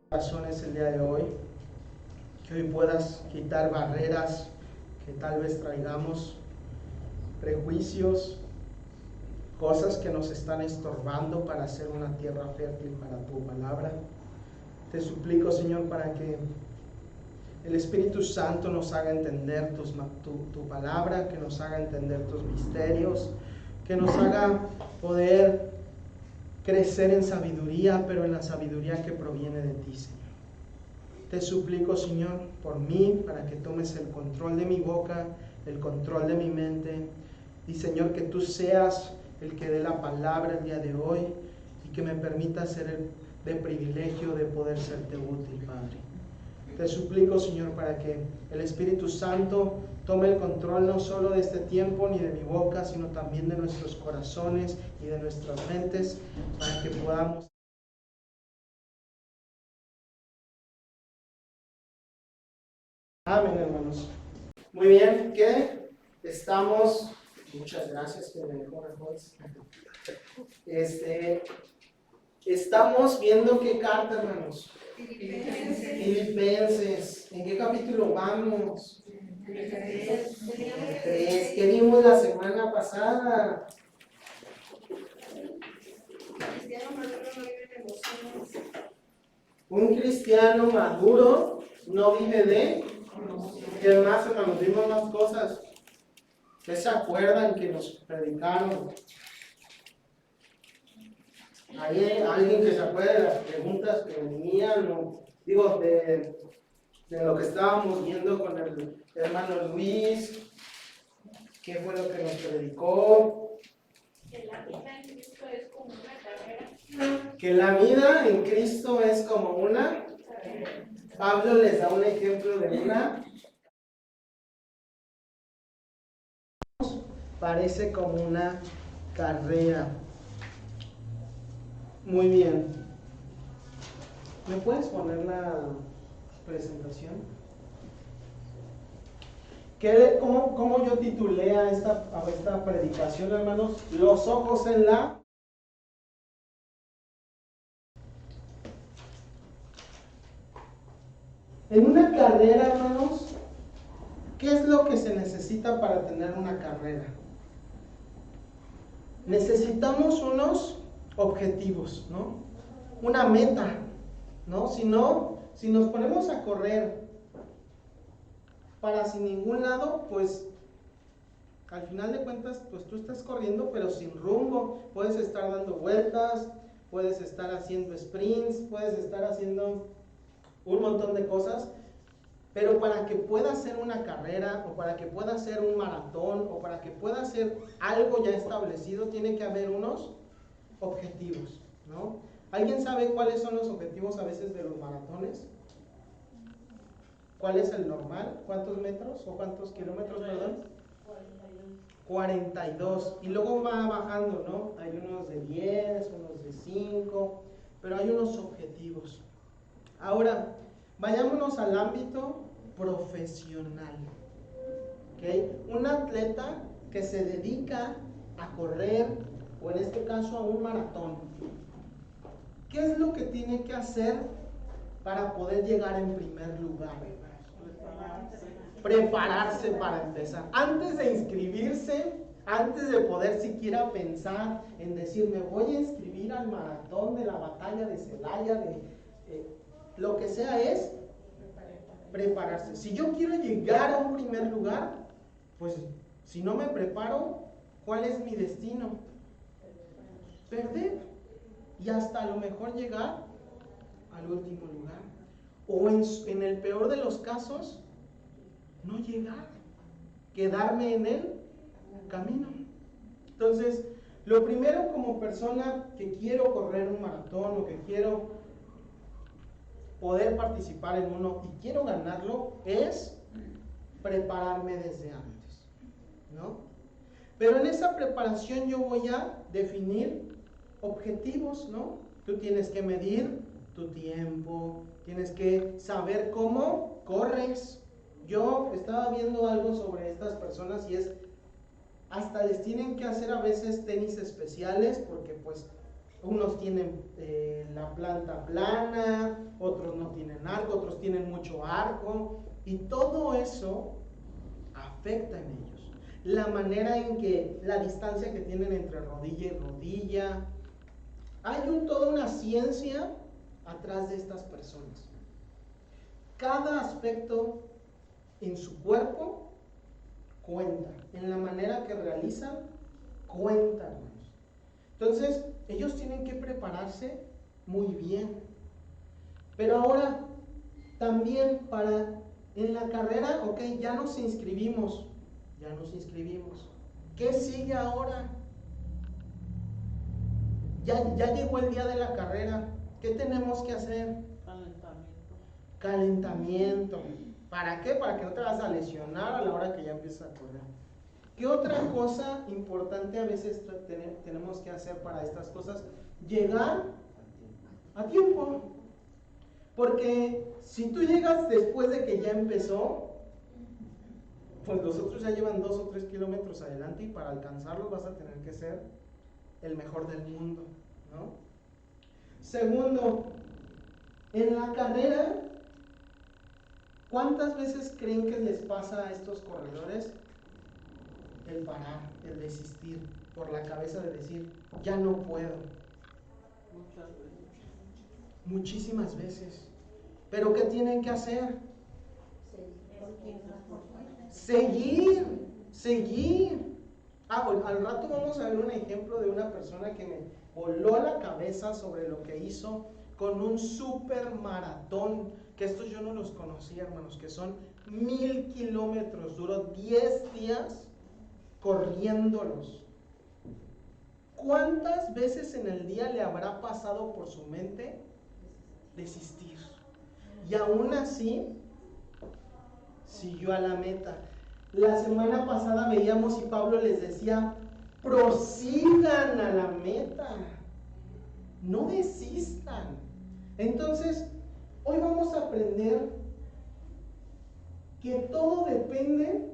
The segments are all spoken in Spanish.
Corazones el día de hoy, que hoy puedas quitar barreras que tal vez traigamos, prejuicios, cosas que nos están estorbando para hacer una tierra fértil para tu palabra. Te suplico, Señor, para que el Espíritu Santo nos haga entender tu palabra, que nos haga entender tus misterios, que nos haga poder crecer en sabiduría, pero en la sabiduría que proviene de ti, Señor. Te suplico, Señor, por mí, para que tomes el control de mi boca, el control de mi mente, y Señor, que tú seas el que dé la palabra el día de hoy y que me permita ser de privilegio de poder serte útil, Padre. Te suplico, Señor, para que el Espíritu Santo tome el control no solo de este tiempo ni de mi boca, sino también de nuestros corazones y de nuestras mentes, para que podamos. Amén, hermanos. Muy bien, ¿qué? Estamos, muchas gracias que me dejó mejor. Estamos viendo qué carta, hermanos. Filipenses. ¿En qué capítulo vamos? 3. ¿Qué vimos la semana pasada? Un cristiano maduro no vive de. ¿Qué más, hermanos? Vimos más cosas. ¿Qué se acuerdan que nos predicaron? ¿Hay alguien que se acuerde de las preguntas que venían? Digo, de lo que estábamos viendo con el hermano Luis. ¿Qué fue lo que nos predicó? Que la vida en Cristo es como una carrera. Que la vida en Cristo es como una. Pablo les da un ejemplo de una. Parece como una carrera. Muy bien. ¿Me puedes poner la presentación? ¿Cómo yo titulé a esta predicación, hermanos? Los ojos en la. En una carrera, hermanos, ¿qué es lo que se necesita para tener una carrera? Necesitamos unos objetivos, ¿no? Una meta, ¿no? Si nos ponemos a correr para sin ningún lado, pues al final de cuentas, pues tú estás corriendo pero sin rumbo. Puedes estar dando vueltas, puedes estar haciendo sprints, puedes estar haciendo un montón de cosas, pero para que pueda hacer una carrera o para que pueda hacer un maratón o para que pueda hacer algo ya establecido, tiene que haber unos objetivos, ¿no? ¿Alguien sabe cuáles son los objetivos a veces de los maratones? ¿Cuál es el normal? ¿Cuántos metros o cuántos kilómetros, perdón? 42. Y luego va bajando, ¿no? Hay unos de 10, unos de 5, pero hay unos objetivos. Ahora, vayámonos al ámbito profesional. ¿Okay? Un atleta que se dedica a correr, o en este caso a un maratón, ¿qué es lo que tiene que hacer para poder llegar en primer lugar? Prepararse para empezar. Antes de inscribirse, antes de poder siquiera pensar en decir, me voy a inscribir al maratón de la batalla de Celaya, lo que sea, es prepararse. Si yo quiero llegar a un primer lugar, pues si no me preparo, ¿cuál es mi destino? Perder. Y hasta a lo mejor llegar al último lugar. O en el peor de los casos, no llegar, quedarme en el camino. Entonces, lo primero como persona que quiero correr un maratón o que quiero poder participar en uno y quiero ganarlo es prepararme desde antes, ¿no? Pero en esa preparación yo voy a definir objetivos, ¿no? Tú tienes que medir tu tiempo, tienes que saber cómo corres. Yo estaba viendo algo sobre estas personas y hasta les tienen que hacer a veces tenis especiales porque pues Unos tienen la planta plana, otros no tienen arco, otros tienen mucho arco, y todo eso afecta en ellos. La manera en que, la distancia que tienen entre rodilla y rodilla. Hay toda una ciencia atrás de estas personas. Cada aspecto en su cuerpo cuenta, en la manera que realizan, cuenta, hermanos. Entonces, ellos tienen que prepararse muy bien. Pero ahora, también en la carrera, ok, ya nos inscribimos. ¿Qué sigue ahora? Ya llegó el día de la carrera. ¿Qué tenemos que hacer? Calentamiento. ¿Para qué? Para que no te vas a lesionar a la hora que ya empiezas a correr. ¿Qué otra cosa importante a veces tenemos que hacer para estas cosas? Llegar a tiempo. Porque si tú llegas después de que ya empezó, pues los otros ya llevan 2 o 3 kilómetros adelante, y para alcanzarlos vas a tener que ser el mejor del mundo, ¿no? Segundo, en la carrera, ¿cuántas veces creen que les pasa a estos corredores el parar, el desistir, por la cabeza de decir, ya no puedo? Muchas veces. Muchísimas veces. ¿Pero qué tienen que hacer? Seguir. Al rato vamos a ver un ejemplo de una persona que me voló la cabeza sobre lo que hizo con un super maratón, que estos yo no los conocía, hermanos, que son 1000 kilómetros, duró 10 días corriéndolos. ¿Cuántas veces en el día le habrá pasado por su mente desistir? Y aún así siguió a la meta. La semana pasada veíamos y Pablo les decía, prosigan a la meta, no desistan. Entonces, hoy vamos a aprender que todo depende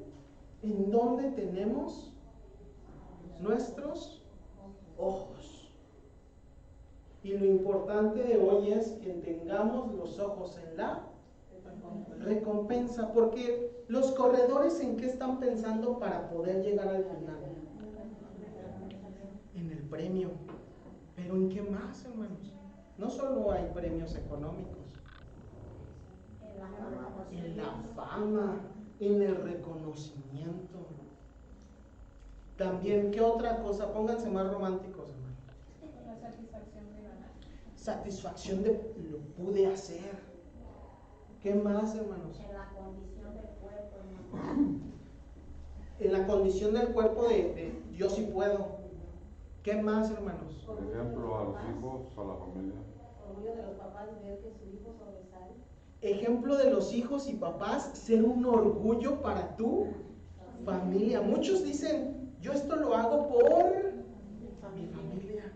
en dónde tenemos nuestros ojos. Y lo importante de hoy es que tengamos los ojos en la recompensa, porque los corredores, ¿en qué están pensando para poder llegar al final? En el premio. Pero ¿en qué más, hermanos? No solo hay premios económicos, en la fama, en el reconocimiento. También, ¿qué otra cosa? Pónganse más románticos, hermanos. La satisfacción de ganar. Satisfacción de lo pude hacer. ¿Qué más, hermanos? En la condición del cuerpo, hermano. En la condición del cuerpo de yo sí puedo. ¿Qué más, hermanos? Por ejemplo, a los hijos, a la familia. Orgullo de los papás ver que su hijo sobresale. Ejemplo de los hijos y papás, ser un orgullo para tu familia. Muchos dicen, yo esto lo hago por mi familia.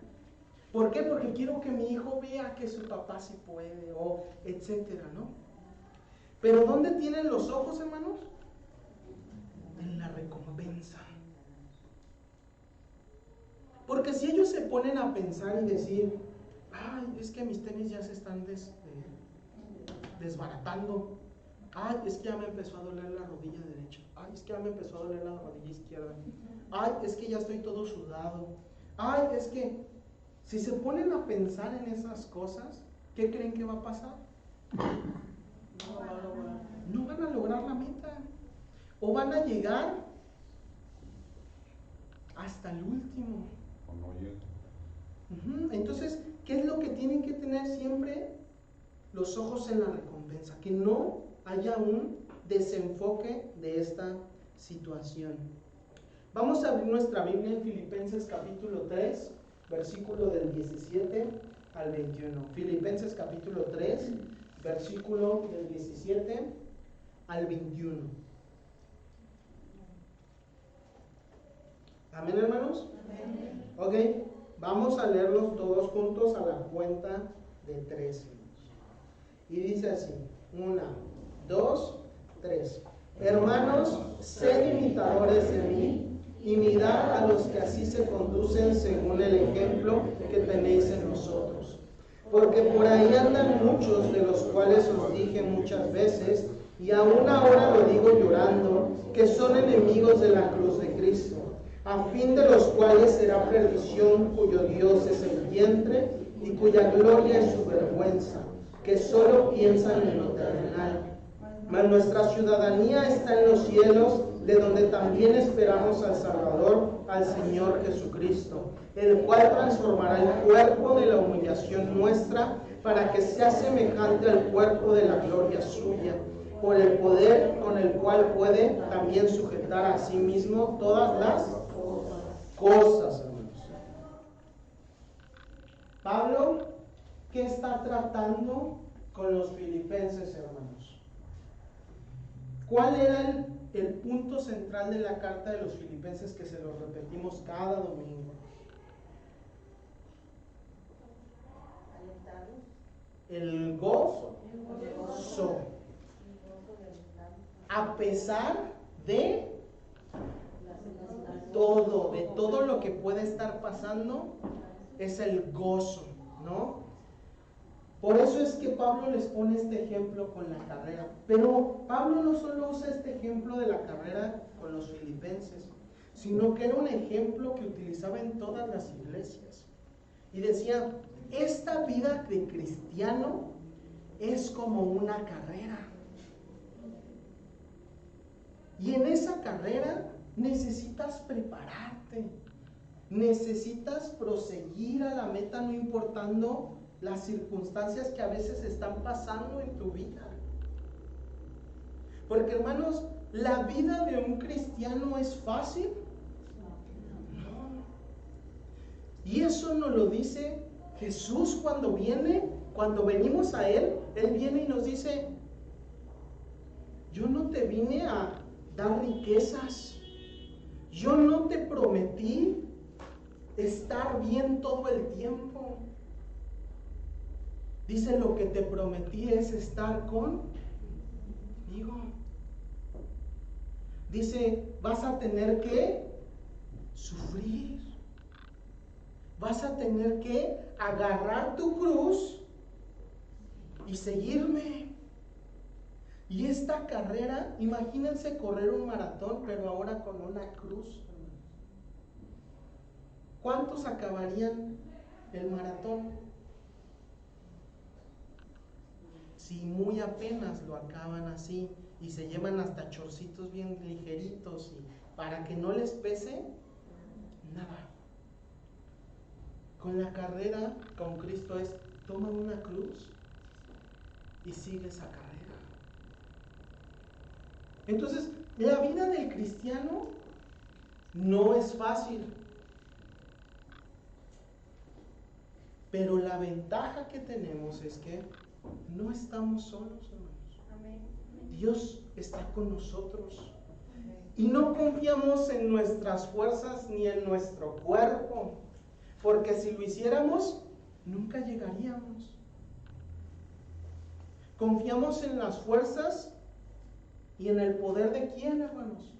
¿Por qué? Porque quiero que mi hijo vea que su papá sí puede, o etcétera, ¿no? Pero ¿dónde tienen los ojos, hermanos? En la recompensa. Porque si ellos se ponen a pensar y decir, ay, es que mis tenis ya se están desbaratando, ay, es que ya me empezó a doler la rodilla derecha, ay, es que ya me empezó a doler la rodilla izquierda, ay, es que ya estoy todo sudado, ay, es que si se ponen a pensar en esas cosas, ¿qué creen que va a pasar? No van a lograr la meta, o van a llegar hasta el último. O no llega. Entonces, ¿qué es lo que tienen que tener siempre? Los ojos en la recompensa, que no haya un desenfoque de esta situación. Vamos a abrir nuestra Biblia en Filipenses capítulo 3, versículo del 17 al 21. Filipenses capítulo 3, versículo del 17 al 21. ¿Amén, hermanos? Amén. Ok, vamos a leerlos todos juntos a la cuenta de 3. Y dice así: 1, 2, 3. Hermanos, sed imitadores de mí, y mirad a los que así se conducen según el ejemplo que tenéis en nosotros. Porque por ahí andan muchos, de los cuales os dije muchas veces, y aún ahora lo digo llorando, que son enemigos de la cruz de Cristo, a fin de los cuales será perdición, cuyo Dios es el vientre y cuya gloria es su vergüenza, que solo piensan en lo terrenal. Mas nuestra ciudadanía está en los cielos, de donde también esperamos al Salvador, al Señor Jesucristo, el cual transformará el cuerpo de la humillación nuestra para que sea semejante al cuerpo de la gloria suya, por el poder con el cual puede también sujetar a sí mismo todas las cosas, hermanos. Pablo, ¿qué está tratando con los filipenses, hermanos? ¿Cuál era el punto central de la carta de los filipenses que se lo repetimos cada domingo? El gozo. A pesar de todo lo que puede estar pasando, es el gozo, ¿no? Por eso es que Pablo les pone este ejemplo con la carrera. Pero Pablo no solo usa este ejemplo de la carrera con los filipenses, sino que era un ejemplo que utilizaba en todas las iglesias. Y decía, esta vida de cristiano es como una carrera. Y en esa carrera necesitas prepararte, necesitas proseguir a la meta, no importando las circunstancias que a veces están pasando en tu vida. Porque, hermanos, ¿la vida de un cristiano es fácil? No. Y eso nos lo dice Jesús cuando venimos a Él viene y nos dice, yo no te vine a dar riquezas, yo no te prometí estar bien todo el tiempo. Dice, lo que te prometí es estar conmigo. Dice, vas a tener que sufrir. Vas a tener que agarrar tu cruz y seguirme. Y esta carrera, imagínense correr un maratón, pero ahora con una cruz. ¿Cuántos acabarían el maratón? Si muy apenas lo acaban así y se llevan hasta chorcitos bien ligeritos y para que no les pese nada. Con la carrera con Cristo es, toma una cruz y sigue esa carrera. Entonces, la vida del cristiano no es fácil. Pero la ventaja que tenemos es que no estamos solos, hermanos. Amén. Dios está con nosotros. Y no confiamos en nuestras fuerzas ni en nuestro cuerpo. Porque si lo hiciéramos, nunca llegaríamos. Confiamos en las fuerzas y en el poder de ¿quién, hermanos?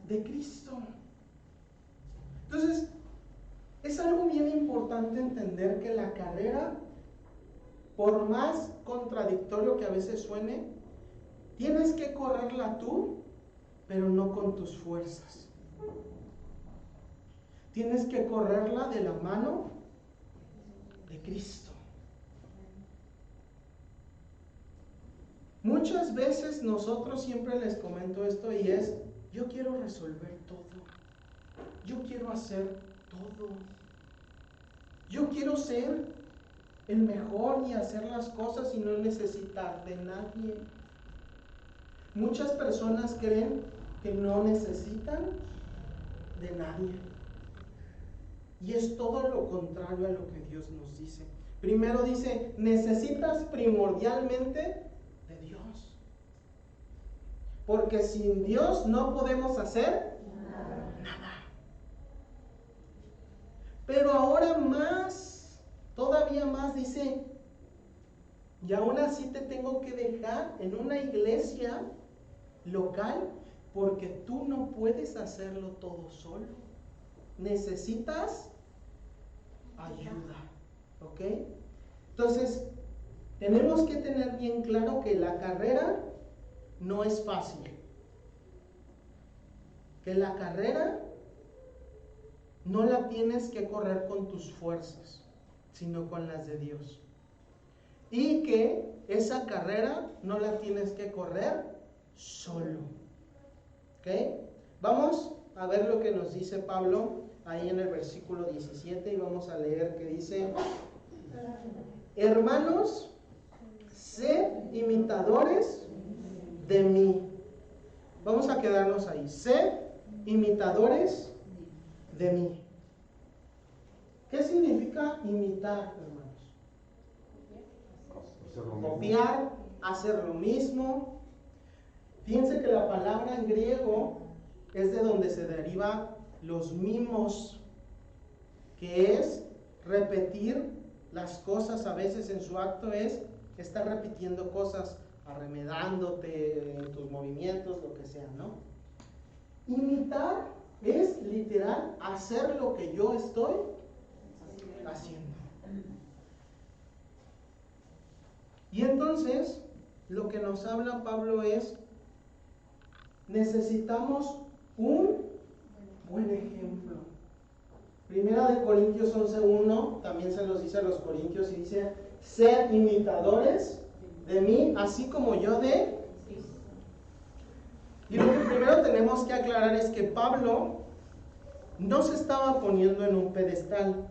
De Cristo. Entonces, es algo bien importante entender que la carrera, por más contradictorio que a veces suene, tienes que correrla tú, pero no con tus fuerzas. Tienes que correrla de la mano de Cristo. Muchas veces nosotros siempre les comento esto y es, yo quiero resolver todo. Yo quiero hacer todo. Yo quiero ser el mejor y hacer las cosas y no necesitar de nadie. Muchas personas creen que no necesitan de nadie. Y es todo lo contrario a lo que Dios nos dice. Primero dice, necesitas primordialmente de Dios. Porque sin Dios no podemos hacer nada. Pero ahora más, todavía más dice, y aún así te tengo que dejar en una iglesia local, porque tú no puedes hacerlo todo solo. Necesitas ayuda, ¿ok? Entonces, tenemos que tener bien claro que la carrera no es fácil. Que la carrera no la tienes que correr con tus fuerzas, sino con las de Dios. Y que esa carrera no la tienes que correr solo. ¿Ok? Vamos a ver lo que nos dice Pablo ahí en el versículo 17 y vamos a leer que dice: hermanos, sed imitadores de mí. Vamos a quedarnos ahí. Sed imitadores de mí. ¿Qué significa imitar, hermanos? Hacer lo mismo. Copiar, hacer lo mismo. Fíjense que la palabra en griego es de donde se deriva los mimos, que es repetir las cosas. A veces en su acto es estar repitiendo cosas, arremedándote tus movimientos, lo que sea, ¿no? Imitar es literal hacer lo que yo estoy haciendo. Y entonces, lo que nos habla Pablo es: necesitamos un buen ejemplo. Primera de Corintios 11:1 también se los dice a los corintios y dice: sed imitadores de mí, así como yo de Cristo. Y lo que primero tenemos que aclarar es que Pablo no se estaba poniendo en un pedestal,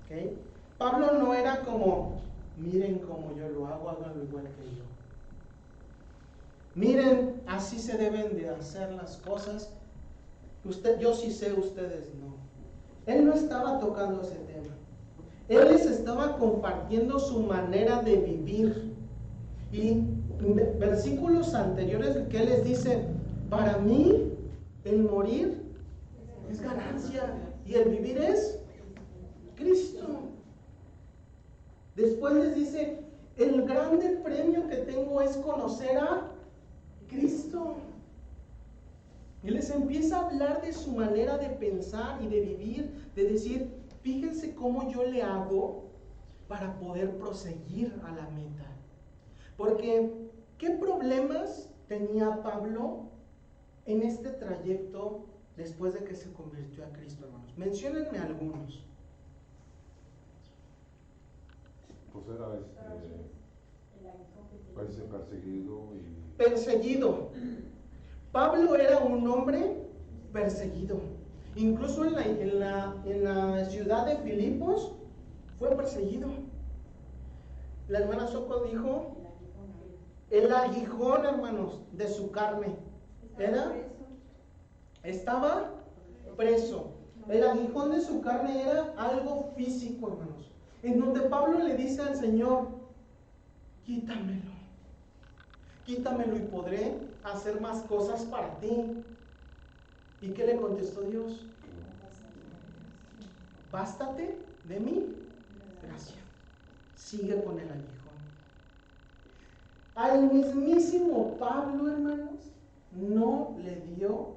¿ok? Pablo no era como: miren cómo yo lo hago, háganlo igual que yo. Miren, así se deben de hacer las cosas. Yo sí sé, ustedes no. Él no estaba tocando ese tema. Él les estaba compartiendo su manera de vivir. Y en versículos anteriores que él les dice: para mí el morir es ganancia y el vivir es Cristo. Después les dice: el grande premio que tengo es conocer a Cristo. Y les empieza a hablar de su manera de pensar y de vivir, de decir: fíjense cómo yo le hago para poder proseguir a la meta. Porque, ¿qué problemas tenía Pablo en este trayecto después de que se convirtió a Cristo, hermanos? Menciónenme algunos. Pues era perseguido y... Perseguido. Pablo era un hombre perseguido. Incluso en la ciudad de Filipos fue perseguido. La hermana Soco dijo: el aguijón, hermanos, de su carne. Estaba preso. El aguijón de su carne era algo físico, hermanos. En donde Pablo le dice al Señor: quítamelo. Quítamelo y podré hacer más cosas para ti. ¿Y qué le contestó Dios? Bástate de mí gracia. Sigue con el aguijón. Al mismísimo Pablo, hermanos, no le dio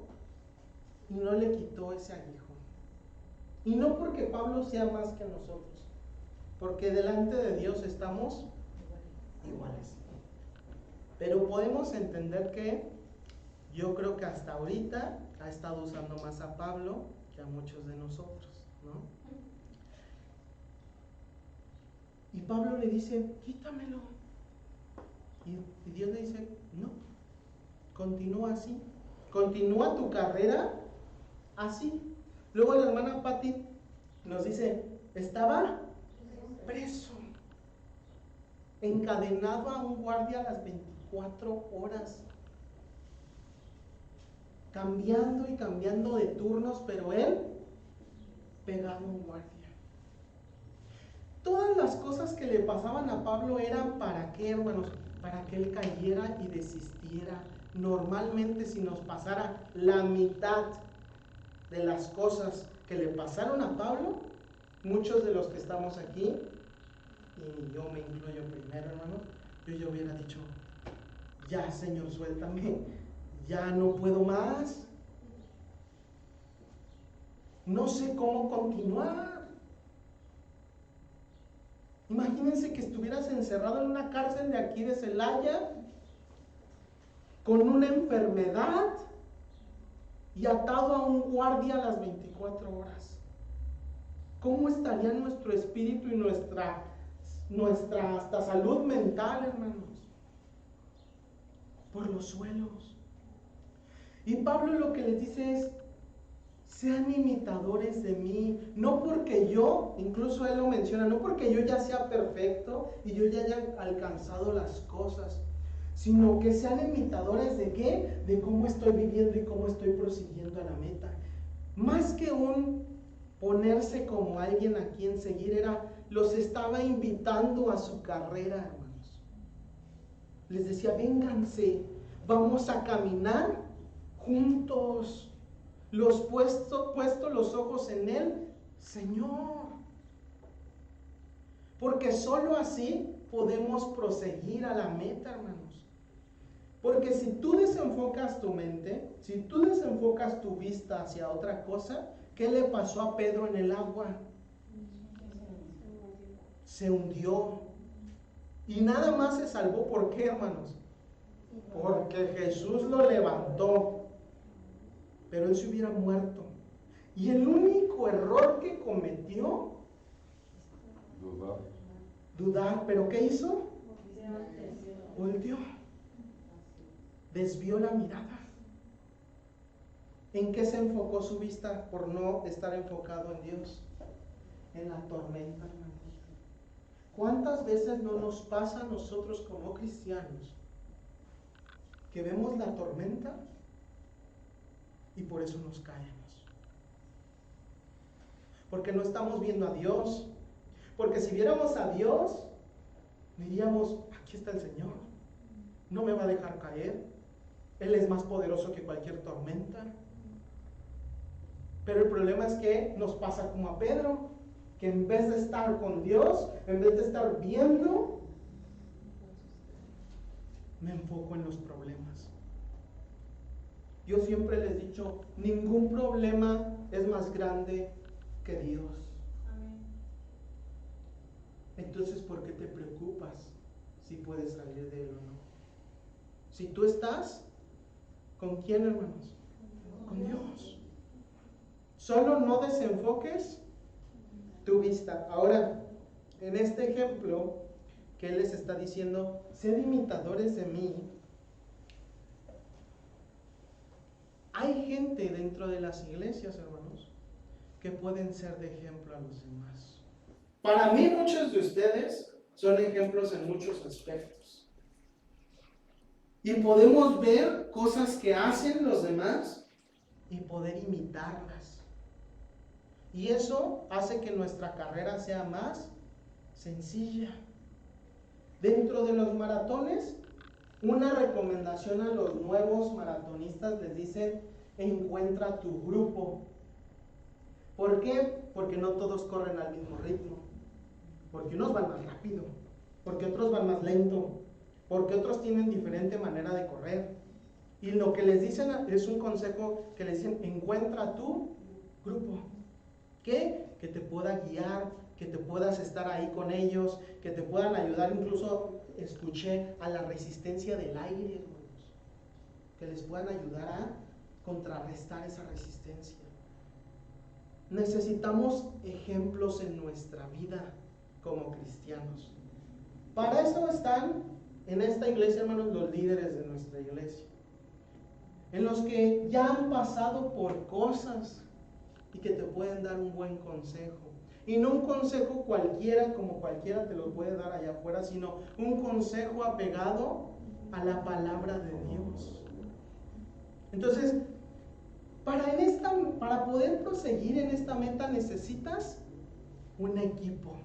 y no le quitó ese aguijón. Y no porque Pablo sea más que nosotros, porque delante de Dios estamos iguales. Pero podemos entender que yo creo que hasta ahorita ha estado usando más a Pablo que a muchos de nosotros, ¿no? Y Pablo le dice: quítamelo. Y Dios le dice: no, continúa así. Continúa tu carrera así. Luego la hermana Patti nos dice: estaba preso, encadenado a un guardia a las 24 horas, cambiando y cambiando de turnos, pero él pegado a un guardia. Todas las cosas que le pasaban a Pablo eran ¿para qué, hermanos? Para que él cayera y desistiera. Normalmente, si nos pasara la mitad de las cosas que le pasaron a Pablo, muchos de los que estamos aquí, y yo me incluyo primero, hermano, yo hubiera dicho: ya, Señor, suéltame, ya no puedo más. No sé cómo continuar. Imagínense que estuvieras encerrado en una cárcel de aquí de Celaya, con una enfermedad y atado a un guardia a las 24 horas. ¿Cómo estaría nuestro espíritu y nuestra hasta salud mental, hermanos? Por los suelos. Y Pablo lo que les dice es: sean imitadores de mí, no porque yo, incluso él lo menciona, no porque yo ya sea perfecto y yo ya haya alcanzado las cosas, sino que sean imitadores de qué, de cómo estoy viviendo y cómo estoy prosiguiendo a la meta. Más que un ponerse como alguien a quien seguir, los estaba invitando a su carrera, hermanos. Les decía: vénganse, vamos a caminar juntos. Los puesto los ojos en Él, Señor. Porque solo así podemos proseguir a la meta, hermanos. Porque si tú desenfocas tu mente, si tú desenfocas tu vista hacia otra cosa, ¿qué le pasó a Pedro en el agua? Se hundió. Y nada más se salvó. ¿Por qué, hermanos? Porque Jesús lo levantó. Pero él se hubiera muerto. Y el único error que cometió, dudar. ¿Pero qué hizo? Volteó. Desvió la mirada. ¿En qué se enfocó su vista por no estar enfocado en Dios? En la tormenta, hermanos. ¿Cuántas veces no nos pasa a nosotros como cristianos que vemos la tormenta y por eso nos caemos? Porque no estamos viendo a Dios. Porque si viéramos a Dios, diríamos: aquí está el Señor, no me va a dejar caer, Él es más poderoso que cualquier tormenta. Pero el problema es que nos pasa como a Pedro, que en vez de estar con Dios, en vez de estar viendo, me enfoco en los problemas. Yo siempre les he dicho: ningún problema es más grande que Dios. Entonces, ¿por qué te preocupas si puedes salir de él o no? Si tú estás, ¿con quién, hermanos? Con Dios. Solo no desenfoques tu vista. Ahora, en este ejemplo que él les está diciendo: sed imitadores de mí. Hay gente dentro de las iglesias, hermanos, que pueden ser de ejemplo a los demás. Para mí, muchos de ustedes son ejemplos en muchos aspectos. Y podemos ver cosas que hacen los demás y poder imitarlas. Y eso hace que nuestra carrera sea más sencilla. Dentro de los maratones, una recomendación a los nuevos maratonistas les dicen: encuentra tu grupo. ¿Por qué? Porque no todos corren al mismo ritmo. Porque unos van más rápido, porque otros van más lento, porque otros tienen diferente manera de correr. Y lo que les dicen es un consejo que les dicen: encuentra tu grupo. ¿Qué? Que te pueda guiar, que te puedas estar ahí con ellos, que te puedan ayudar. Incluso escuché a la resistencia del aire, hermanos, que les puedan ayudar a contrarrestar esa resistencia. Necesitamos ejemplos en nuestra vida como cristianos. Para eso están en esta iglesia, hermanos, los líderes de nuestra iglesia, en los que ya han pasado por cosas y que te pueden dar un buen consejo. Y no un consejo cualquiera, como cualquiera te lo puede dar allá afuera, sino un consejo apegado a la palabra de Dios. Entonces, para poder proseguir en esta meta necesitas un equipo.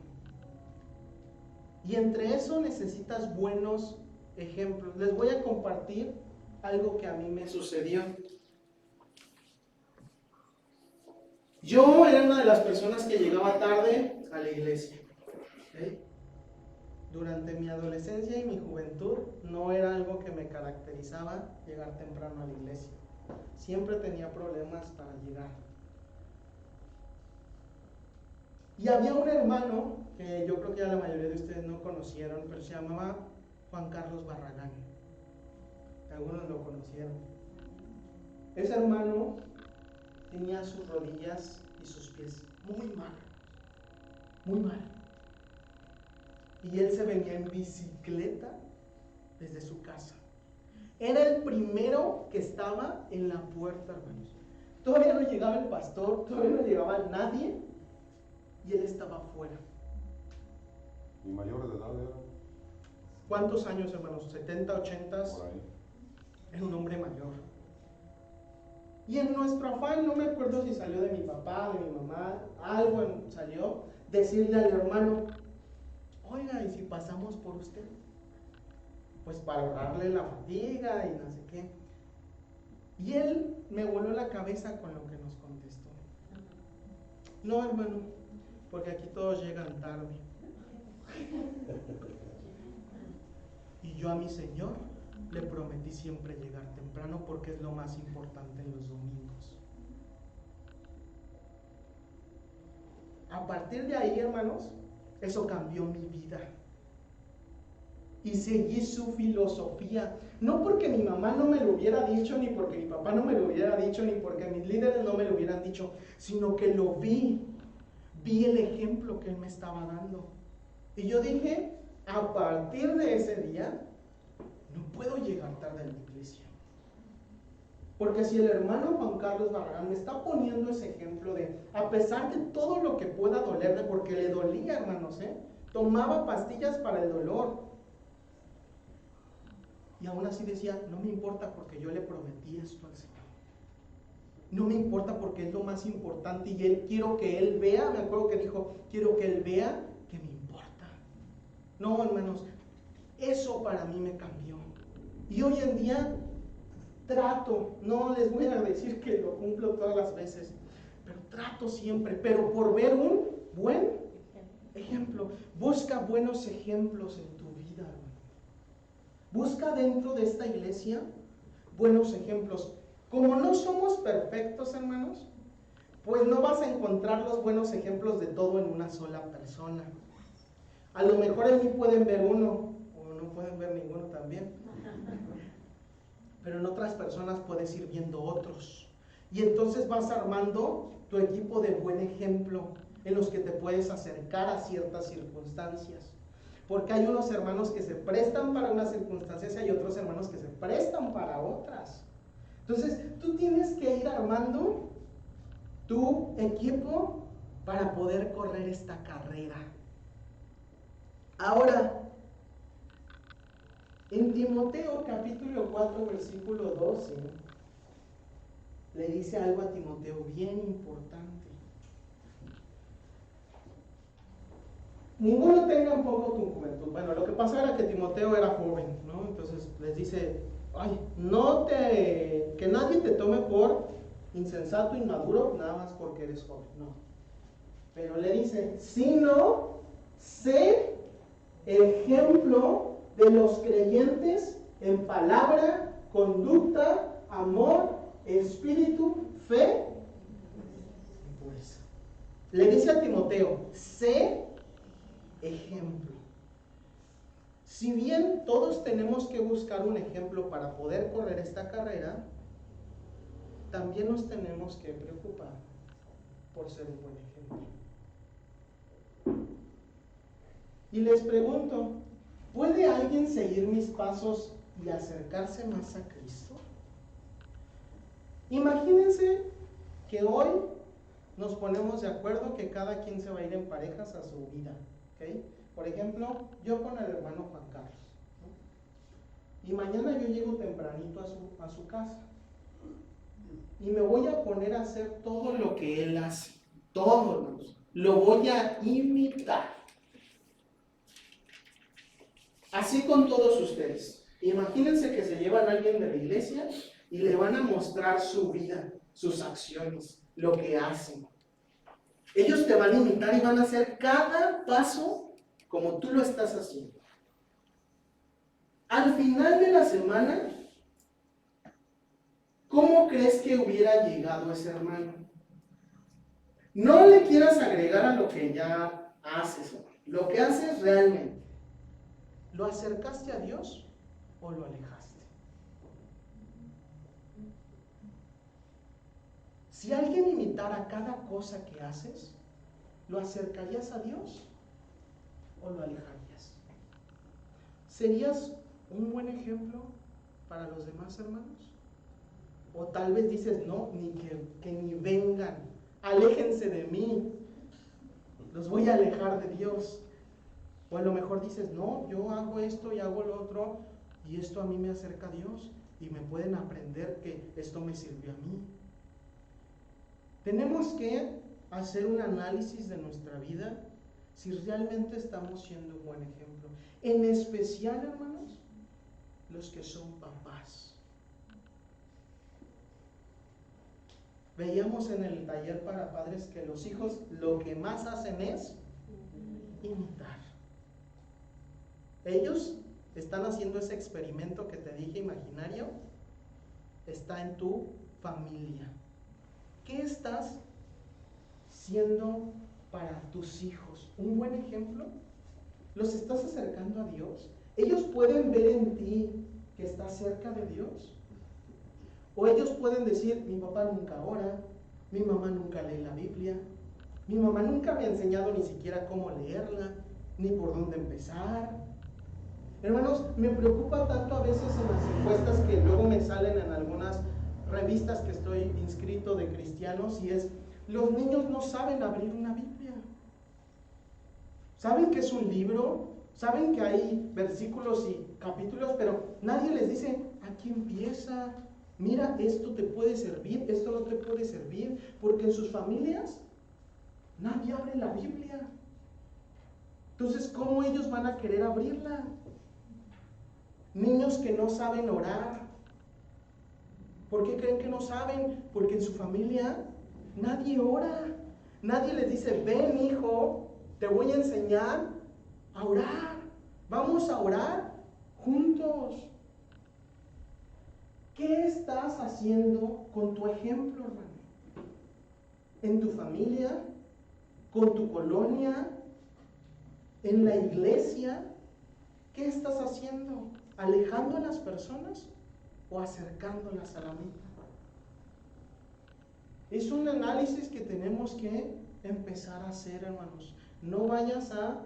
Y entre eso necesitas buenos ejemplos. Les voy a compartir algo que a mí me sucedió. Yo era una de las personas que llegaba tarde a la iglesia. ¿Okay? Durante mi adolescencia y mi juventud no era algo que me caracterizaba llegar temprano a la iglesia. Siempre tenía problemas para llegar. Y había un hermano que yo creo que ya la mayoría de ustedes no conocieron, pero se llamaba Juan Carlos Barragán. Algunos lo conocieron. Ese hermano tenía sus rodillas y sus pies muy mal, muy mal. Y él se venía en bicicleta desde su casa. Era el primero que estaba en la puerta, hermanos. Todavía no llegaba el pastor, todavía no llegaba nadie, y él estaba afuera. ¿Y mayores de edad eran? ¿Cuántos años, hermanos? ¿70, 80? Por ahí. Era un hombre mayor. Y en nuestro afán, no me acuerdo si salió de mi papá, de mi mamá, algo salió, decirle al hermano: oiga, ¿y si pasamos por usted? Pues para ahorrarle la fatiga y no sé qué. Y él me voló la cabeza con lo que nos contestó: no, hermano, porque aquí todos llegan tarde. Y yo a mi Señor le prometí siempre llegar temprano porque es lo más importante en los domingos. A partir de ahí, hermanos, eso cambió mi vida. Y seguí su filosofía. No porque mi mamá no me lo hubiera dicho, ni porque mi papá no me lo hubiera dicho, ni porque mis líderes no me lo hubieran dicho, sino que lo vi. Vi el ejemplo que él me estaba dando. Y yo dije, a partir de ese día, no puedo llegar tarde a la iglesia. Porque si el hermano Juan Carlos Barragán me está poniendo ese ejemplo de, a pesar de todo lo que pueda dolerle, porque le dolía, hermanos, tomaba pastillas para el dolor. Y aún así decía, no me importa porque yo le prometí esto al Señor. No me importa porque es lo más importante y quiero que Él vea, me acuerdo que dijo, quiero que Él vea que me importa. No, hermanos, eso para mí me cambió. Y hoy en día trato, no les voy a decir que lo cumplo todas las veces, pero trato siempre, pero por ver un buen ejemplo. Busca buenos ejemplos en tu vida, hermano. Busca dentro de esta iglesia buenos ejemplos. Como no somos perfectos, hermanos, pues no vas a encontrar los buenos ejemplos de todo en una sola persona. A lo mejor en mí pueden ver uno, o no pueden ver ninguno también. Pero en otras personas puedes ir viendo otros. Y entonces vas armando tu equipo de buen ejemplo en los que te puedes acercar a ciertas circunstancias. Porque hay unos hermanos que se prestan para unas circunstancias y hay otros hermanos que se prestan para otras. Entonces, tú tienes que ir armando tu equipo para poder correr esta carrera. Ahora, en Timoteo capítulo 4, versículo 12, le dice algo a Timoteo bien importante. Ninguno tenga un poco tu juventud. Bueno, lo que pasa era que Timoteo era joven, ¿no? Entonces les dice, ay, que nadie te tome por insensato, inmaduro, nada más porque eres joven, no. Pero le dice, sino sé ejemplo de los creyentes en palabra, conducta, amor, espíritu, fe y pureza. Le dice a Timoteo, sé ejemplo. Si bien todos tenemos que buscar un ejemplo para poder correr esta carrera, también nos tenemos que preocupar por ser un buen ejemplo. Y les pregunto, ¿puede alguien seguir mis pasos y acercarse más a Cristo? Imagínense que hoy nos ponemos de acuerdo que cada quien se va a ir en parejas a su vida, ¿ok? Por ejemplo, yo con el hermano Juan Carlos, ¿no? Y mañana yo llego tempranito a su casa y me voy a poner a hacer todo lo que él hace, todo, hermanos. Lo voy a imitar. Así con todos ustedes. Imagínense que se llevan a alguien de la iglesia y le van a mostrar su vida, sus acciones, lo que hacen. Ellos te van a imitar y van a hacer cada paso como tú lo estás haciendo. Al final de la semana, ¿cómo crees que hubiera llegado ese hermano? No le quieras agregar a lo que ya haces, lo que haces realmente. ¿Lo acercaste a Dios o lo alejaste? Si alguien imitara cada cosa que haces, ¿lo acercarías a Dios o lo alejarías? ¿Serías un buen ejemplo para los demás hermanos? O tal vez dices, no, ni que ni vengan, aléjense de mí, los voy a alejar de Dios. O a lo mejor dices, no, yo hago esto y hago lo otro, y esto a mí me acerca a Dios, y me pueden aprender que esto me sirvió a mí. Tenemos que hacer un análisis de nuestra vida si realmente estamos siendo un buen ejemplo. En especial, hermanos, los que son papás. Veíamos en el taller para padres que los hijos lo que más hacen es imitar. Ellos están haciendo ese experimento que te dije imaginario, está en tu familia. ¿Qué estás siendo para tus hijos? ¿Un buen ejemplo? ¿Los estás acercando a Dios? ¿Ellos pueden ver en ti que estás cerca de Dios? O ellos pueden decir, mi papá nunca ora, mi mamá nunca lee la Biblia, mi mamá nunca me ha enseñado ni siquiera cómo leerla, ni por dónde empezar. Hermanos, me preocupa tanto a veces en las encuestas que luego me salen en algunas revistas que estoy inscrito de cristianos, y es, los niños no saben abrir una Biblia. Saben que es un libro, saben que hay versículos y capítulos, pero nadie les dice, aquí empieza, mira, esto te puede servir, esto no te puede servir, porque en sus familias nadie abre la Biblia. Entonces, ¿cómo ellos van a querer abrirla? Niños que no saben orar. ¿Por qué creen que no saben? Porque en su familia nadie ora. Nadie les dice, ven hijo, te voy a enseñar a orar. Vamos a orar juntos. ¿Qué estás haciendo con tu ejemplo, hermano? ¿En tu familia? ¿Con tu colonia? ¿En la iglesia? ¿Qué estás haciendo? ¿Alejando a las personas o acercándolas a la meta? Es un análisis que tenemos que empezar a hacer, hermanos. No vayas a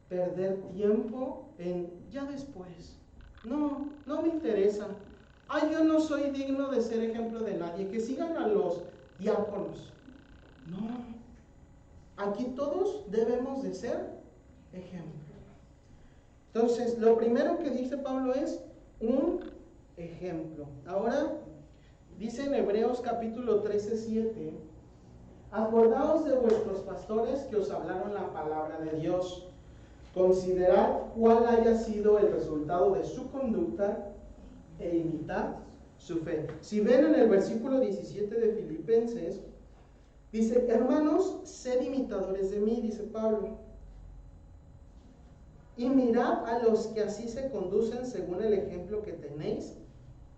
perder tiempo en ya después. No me interesa. Ay, yo no soy digno de ser ejemplo de nadie. Que sigan a los diáconos. No. Aquí todos debemos de ser ejemplo. Entonces, lo primero que dice Pablo es un ejemplo. Ahora, dice en Hebreos capítulo 13:7, acordaos de vuestros pastores que os hablaron la palabra de Dios. Considerad cuál haya sido el resultado de su conducta e imitad su fe. Si ven en el versículo 17 de Filipenses, dice, hermanos, sed imitadores de mí, dice Pablo. Y mirad a los que así se conducen según el ejemplo que tenéis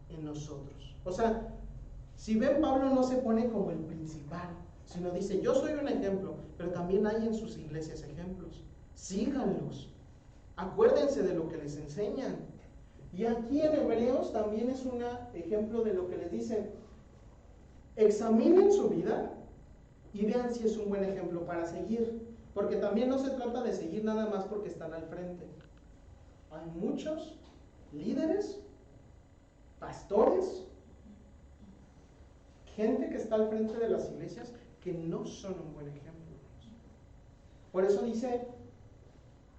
en nosotros. O sea, si ven, Pablo no se pone como el principal, sino dice, yo soy un ejemplo, pero también hay en sus iglesias ejemplos. Síganlos. Acuérdense de lo que les enseñan. Y aquí en Hebreos también es un ejemplo de lo que les dice. Examinen su vida y vean si es un buen ejemplo para seguir. Porque también no se trata de seguir nada más porque están al frente. Hay muchos líderes, pastores, gente que está al frente de las iglesias que no son un buen ejemplo. Por eso dice,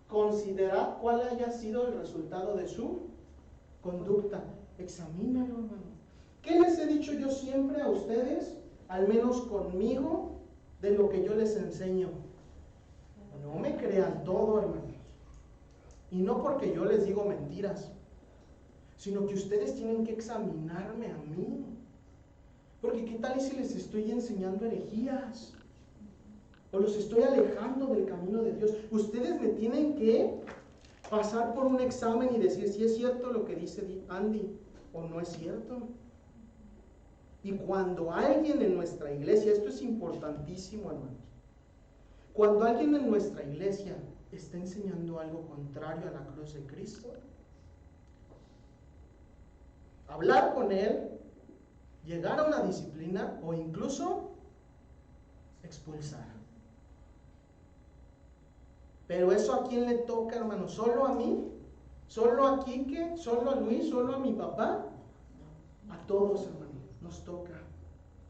considerad cuál haya sido el resultado de su conducta. Examínalo, hermano. ¿Qué les he dicho yo siempre a ustedes? Al menos conmigo, de lo que yo les enseño. No me crean todo, hermanos. Y no porque yo les digo mentiras, sino que ustedes tienen que examinarme a mí. Porque ¿qué tal si les estoy enseñando herejías? O los estoy alejando del camino de Dios. Ustedes me tienen que pasar por un examen y decir si es cierto lo que dice Andy o no es cierto. Y cuando alguien en nuestra iglesia, esto es importantísimo, hermanos, cuando alguien en nuestra iglesia está enseñando algo contrario a la cruz de Cristo, hablar con él, llegar a una disciplina o incluso expulsar. Pero eso ¿a quién le toca, hermano? ¿Solo a mí? ¿Solo a Quique? ¿Solo a Luis? ¿Solo a mi papá? A todos, hermano, nos toca.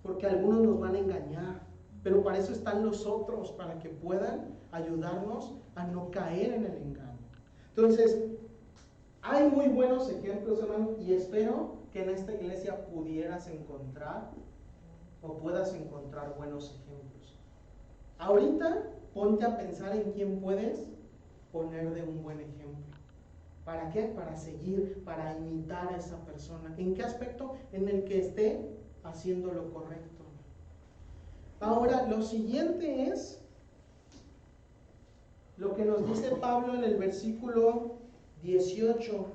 Porque algunos nos van a engañar. Pero para eso están los otros, para que puedan ayudarnos a no caer en el engaño. Entonces, hay muy buenos ejemplos, hermano, y espero que en esta iglesia pudieras encontrar o puedas encontrar buenos ejemplos. Ahorita ponte a pensar en quién puedes poner de un buen ejemplo. ¿Para qué? Para seguir, para imitar a esa persona. ¿En qué aspecto? En el que esté haciendo lo correcto. Ahora, lo siguiente es lo que nos dice Pablo en el versículo 18.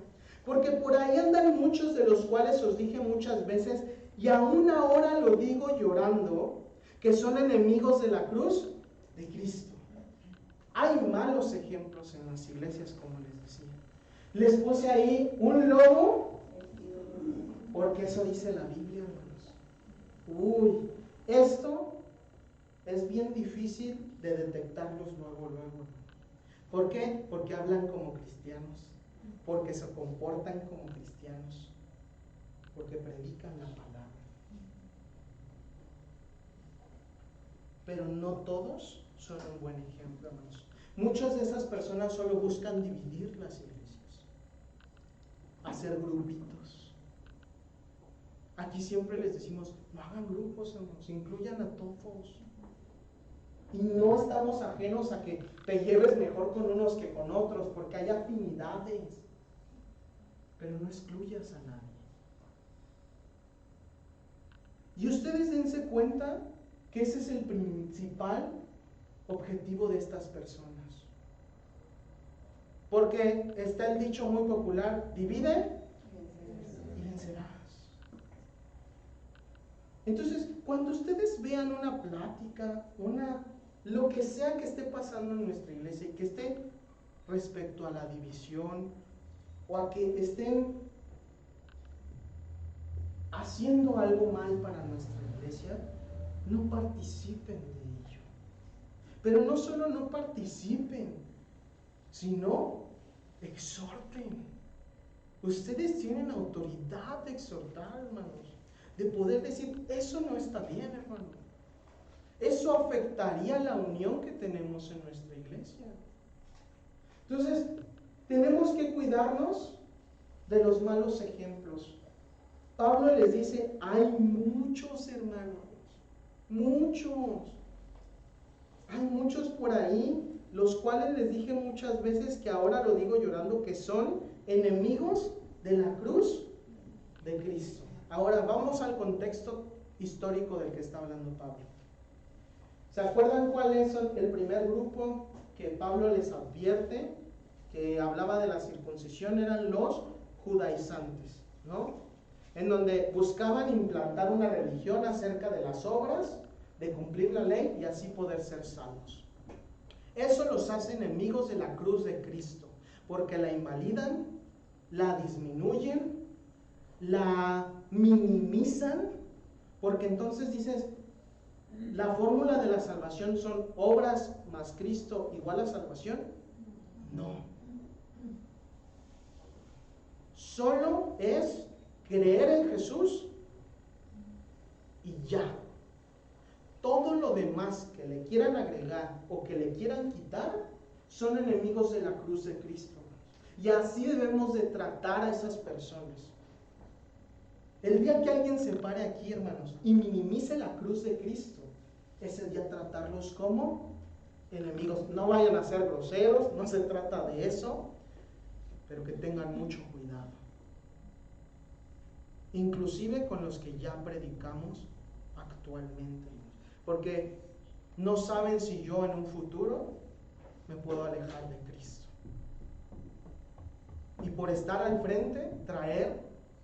Porque por ahí andan muchos, de los cuales os dije muchas veces, y aún ahora lo digo llorando, que son enemigos de la cruz de Cristo. Hay malos ejemplos en las iglesias, como les decía. Les puse ahí un lobo, porque eso dice la Biblia, hermanos. Esto es bien difícil de detectarlos luego. ¿Por qué? Porque hablan como cristianos, porque se comportan como cristianos, porque predican la palabra. Pero no todos son un buen ejemplo, hermanos. Muchas de esas personas solo buscan dividir las iglesias, hacer grupitos. Aquí siempre les decimos, no hagan grupos, hermanos, incluyan a todos. Y no estamos ajenos a que te lleves mejor con unos que con otros, porque hay afinidades. Pero no excluyas a nadie. Y ustedes dense cuenta que ese es el principal objetivo de estas personas. Porque está el dicho muy popular, divide y vencerás. Entonces, cuando ustedes vean una plática, lo que sea que esté pasando en nuestra iglesia y que esté respecto a la división o a que estén haciendo algo mal para nuestra iglesia, no participen de ello. Pero no solo no participen, sino exhorten. Ustedes tienen autoridad de exhortar, hermanos, de poder decir, eso no está bien, hermano. Eso afectaría la unión que tenemos en nuestra iglesia. Entonces, tenemos que cuidarnos de los malos ejemplos. Pablo les dice, hay muchos hermanos, muchos. Hay muchos por ahí, los cuales les dije muchas veces, que ahora lo digo llorando, que son enemigos de la cruz de Cristo. Ahora vamos al contexto histórico del que está hablando Pablo. ¿Se acuerdan cuál es el primer grupo que Pablo les advierte que hablaba de la circuncisión? Eran los judaizantes, ¿no? En donde buscaban implantar una religión acerca de las obras, de cumplir la ley y así poder ser salvos. Eso los hace enemigos de la cruz de Cristo, porque la invalidan, la disminuyen, la minimizan, porque entonces dices, la fórmula de la salvación son obras más Cristo igual a salvación. No. Solo es creer en Jesús y ya. Todo lo demás que le quieran agregar o que le quieran quitar son enemigos de la cruz de Cristo. Y así debemos de tratar a esas personas. El día que alguien se pare aquí, hermanos, y minimice la cruz de Cristo, es el día tratarlos como enemigos. No vayan a ser groseros, no se trata de eso, pero que tengan mucho cuidado. Inclusive con los que ya predicamos actualmente. Porque no saben si yo en un futuro me puedo alejar de Cristo. por estar al frente traer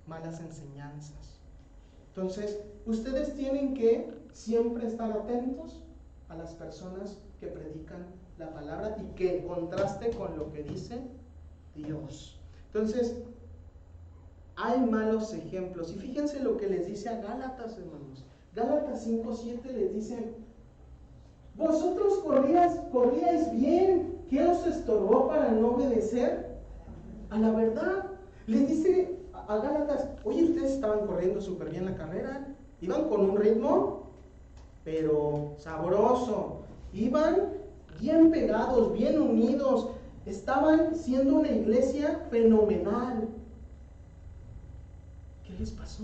malas enseñanzas. Entonces, ustedes tienen que siempre estar atentos a las personas que predican la palabra y que contraste con lo que dice Dios. Entonces, hay malos ejemplos. Y fíjense lo que les dice a Gálatas, hermanos. Gálatas 5:7 les dice: vosotros corríais bien. ¿Qué os estorbó para no obedecer a la verdad? Les dice a Gálatas: oye, ustedes estaban corriendo súper bien la carrera. Iban con un ritmo, pero sabroso. Iban bien pegados, bien unidos. Estaban siendo una iglesia fenomenal. ¿Qué les pasó?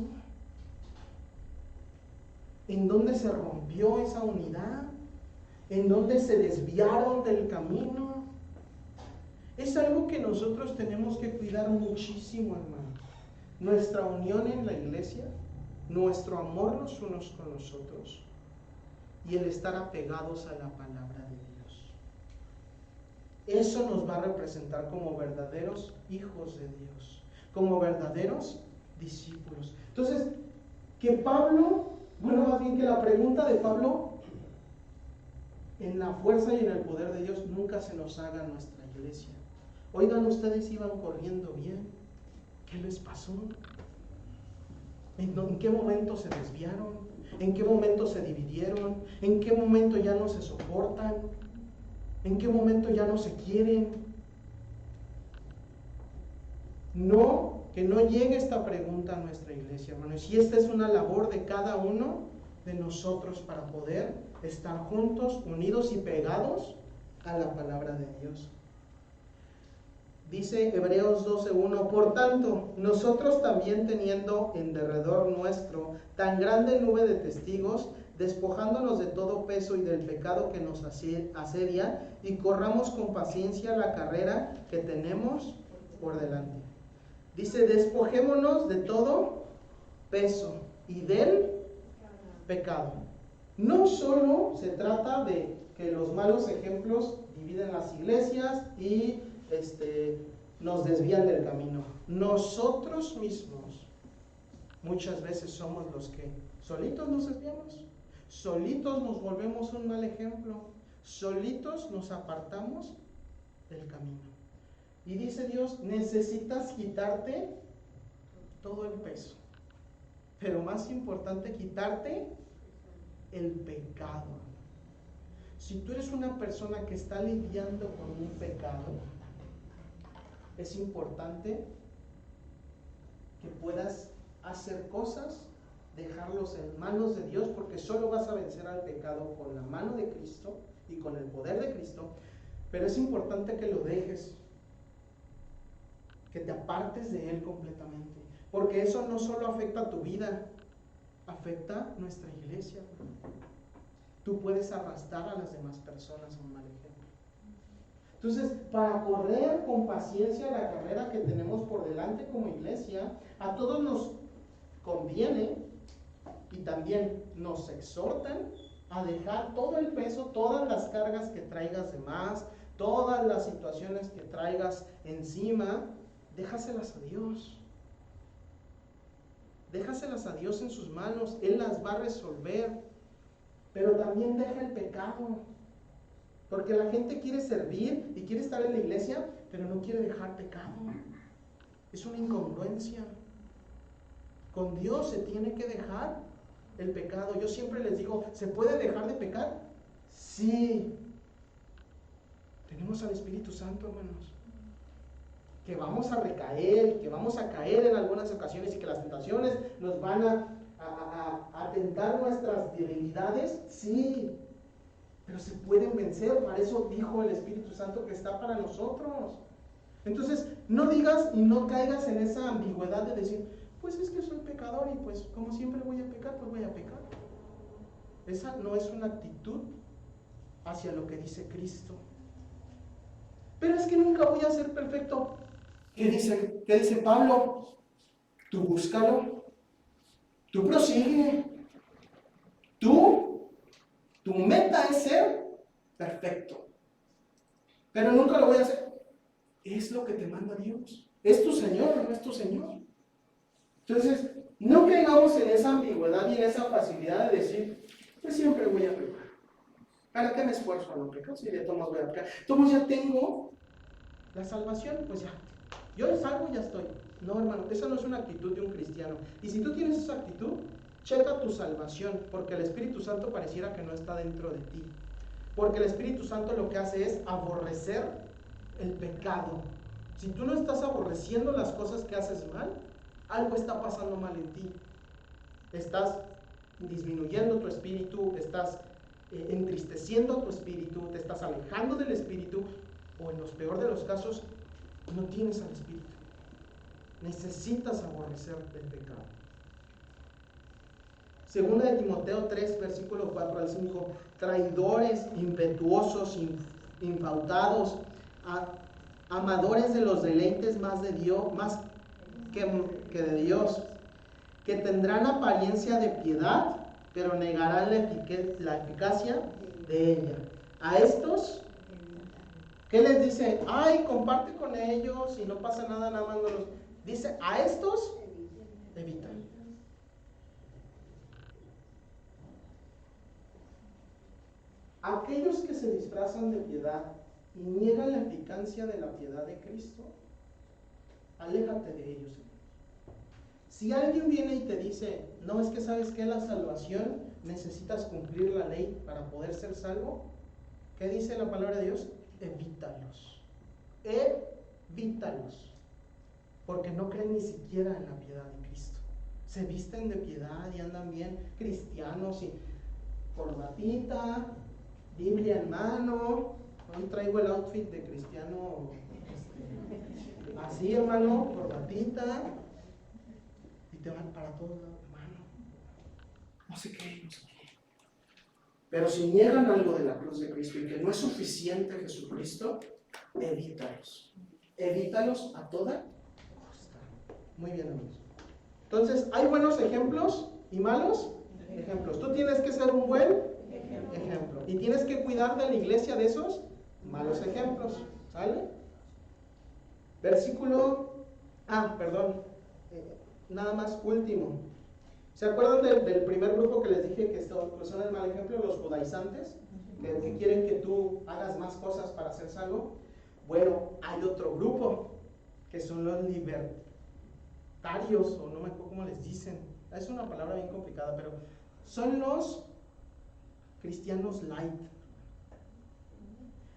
¿En dónde se rompió esa unidad? ¿En dónde se desviaron del camino? Es algo que nosotros tenemos que cuidar muchísimo, hermano. Nuestra unión en la iglesia, nuestro amor los unos con los otros y el estar apegados a la palabra de Dios. Eso nos va a representar como verdaderos hijos de Dios, como verdaderos discípulos. Entonces, que Pablo, más bien que la pregunta de Pablo, en la fuerza y en el poder de Dios, nunca se nos haga en nuestra iglesia. Oigan, ustedes iban corriendo bien. ¿Qué les pasó? ¿En qué momento se desviaron? ¿En qué momento se dividieron? ¿En qué momento ya no se soportan? ¿En qué momento ya no se quieren? No, que no llegue esta pregunta a nuestra iglesia, hermanos. Y esta es una labor de cada uno de nosotros para poder estar juntos, unidos y pegados a la palabra de Dios. Dice Hebreos 12:1: por tanto, nosotros también, teniendo en derredor nuestro tan grande nube de testigos, despojándonos de todo peso y del pecado que nos asedia, y corramos con paciencia la carrera que tenemos por delante. Dice: despojémonos de todo peso y del pecado. No solo se trata de que los malos ejemplos dividen las iglesias y nos desvían del camino. Nosotros mismos muchas veces somos los que solitos nos desviamos, solitos nos volvemos un mal ejemplo, solitos nos apartamos del camino. Y dice Dios: necesitas quitarte todo el peso, pero más importante, quitarte el pecado. Si tú eres una persona que está lidiando con un pecado, es importante que puedas hacer cosas, dejarlos en manos de Dios, porque solo vas a vencer al pecado con la mano de Cristo y con el poder de Cristo. Pero es importante que lo dejes, que te apartes de él completamente, porque eso no solo afecta a tu vida, afecta a nuestra iglesia. Tú puedes arrastrar a las demás personas a un mal ejemplo. Entonces, para correr con paciencia la carrera que tenemos por delante como iglesia, a todos nos conviene y también nos exhortan a dejar todo el peso, todas las cargas que traigas de más, todas las situaciones que traigas encima, déjaselas a Dios. Déjaselas a Dios en sus manos, Él las va a resolver. Pero también deja el pecado. Porque la gente quiere servir y quiere estar en la iglesia, pero no quiere dejar pecado. Es una incongruencia. Con Dios se tiene que dejar el pecado. Yo siempre les digo, ¿se puede dejar de pecar? Sí. Tenemos al Espíritu Santo, hermanos. Que vamos a recaer, que vamos a caer en algunas ocasiones y que las tentaciones nos van a atentar nuestras debilidades, sí. Pero se pueden vencer. Para eso dijo el Espíritu Santo que está para nosotros. Entonces, no digas y no caigas en esa ambigüedad de decir, pues es que soy pecador y pues como siempre voy a pecar, pues voy a pecar. Esa no es una actitud hacia lo que dice Cristo. Pero es que nunca voy a ser perfecto. ¿Qué dice Pablo? Tú búscalo. Tú prosigue. Tu meta es ser perfecto. Pero nunca lo voy a hacer. Es lo que te manda Dios. ¿Es tu Señor o no es tu Señor? Entonces, no caigamos en esa ambigüedad y en esa facilidad de decir, pues siempre voy a pecar. ¿Para qué me esfuerzo a no pecar? Si de todos voy a pecar. Todos ya tengo la salvación, pues ya. Yo salvo, ya estoy. No, hermano, esa no es una actitud de un cristiano. Y si tú tienes esa actitud, checa tu salvación, porque el Espíritu Santo pareciera que no está dentro de ti. Porque el Espíritu Santo lo que hace es aborrecer el pecado. Si tú no estás aborreciendo las cosas que haces mal, algo está pasando mal en ti. Estás disminuyendo tu espíritu, estás entristeciendo tu espíritu, te estás alejando del espíritu, o en los peor de los casos, no tienes al espíritu. Necesitas aborrecer el pecado. Segunda de Timoteo 3, versículo 4 al 5. Traidores, impetuosos, infautados, amadores de los deleites más de Dios, más que de Dios, que tendrán apariencia de piedad, pero negarán la eficacia de ella. A estos, ¿qué les dice? Ay, comparte con ellos y no pasa nada, nada más no los... Dice, a estos, evita. Aquellos que se disfrazan de piedad y niegan la eficacia de la piedad de Cristo, aléjate de ellos. Si alguien viene y te dice, no, es que sabes que la salvación necesitas cumplir la ley para poder ser salvo, ¿qué dice la palabra de Dios? Evítalos. Evítalos. Porque no creen ni siquiera en la piedad de Cristo. Se visten de piedad y andan bien cristianos y corbatita, Biblia en mano. Hoy traigo el outfit de cristiano así, hermano, corbatita. Y te van para todos lados, hermano. No sé qué, no sé qué. Pero si niegan algo de la cruz de Cristo y que no es suficiente Jesucristo, evítalos. Evítalos a toda costa. Muy bien, amigos. Entonces, ¿hay buenos ejemplos y malos ejemplos? Tú tienes que ser un buen ejemplo. Y tienes que cuidar de la iglesia de esos malos ejemplos. ¿Sale? Versículo... nada más último. ¿Se acuerdan del primer grupo que les dije que son el mal ejemplo? Los judaizantes, que quieren que tú hagas más cosas para ser salvo. Bueno, hay otro grupo, que son los libertarios, o no me acuerdo cómo les dicen. Es una palabra bien complicada, pero son los cristianos light.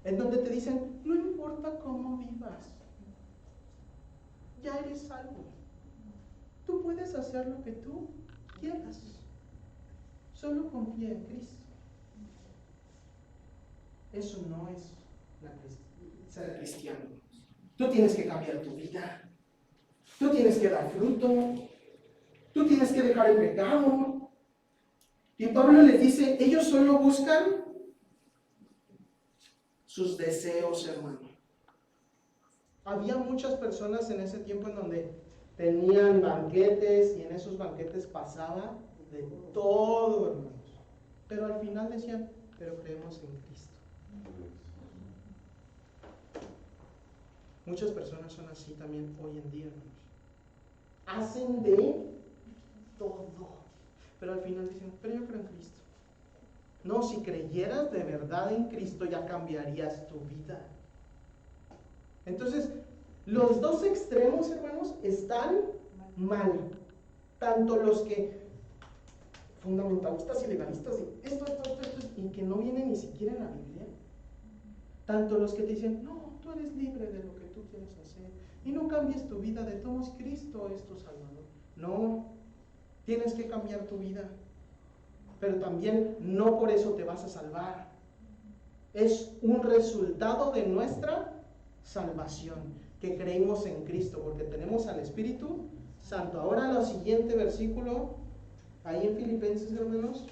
En donde te dicen, no importa cómo vivas, ya eres salvo. Tú puedes hacer lo que tú quieras. Solo confía en Cristo. Eso no es ser cristiano. Tú tienes que cambiar tu vida. Tú tienes que dar fruto. Tú tienes que dejar el pecado. Y Pablo les dice, ellos solo buscan sus deseos, hermano. Había muchas personas en ese tiempo en donde tenían banquetes y en esos banquetes pasaba de todo, hermanos. Pero al final decían, pero creemos en Cristo. Muchas personas son así también hoy en día, hermanos. Hacen de todo, pero al final dicen, pero yo creo en Cristo. No, si creyeras de verdad en Cristo ya cambiarías tu vida. Entonces, los dos extremos, hermanos, están mal. Tanto los que fundamentalistas y legalistas de esto, y que no vienen ni siquiera en la Biblia. Tanto los que te dicen, no, tú eres libre de lo que tú quieras hacer y no cambies tu vida, de todos Cristo es tu Salvador. No, tienes que cambiar tu vida. Pero también no por eso te vas a salvar. Es un resultado de nuestra salvación, que creímos en Cristo, porque tenemos al Espíritu Santo. Ahora lo siguiente versículo, ahí en Filipenses, hermanos.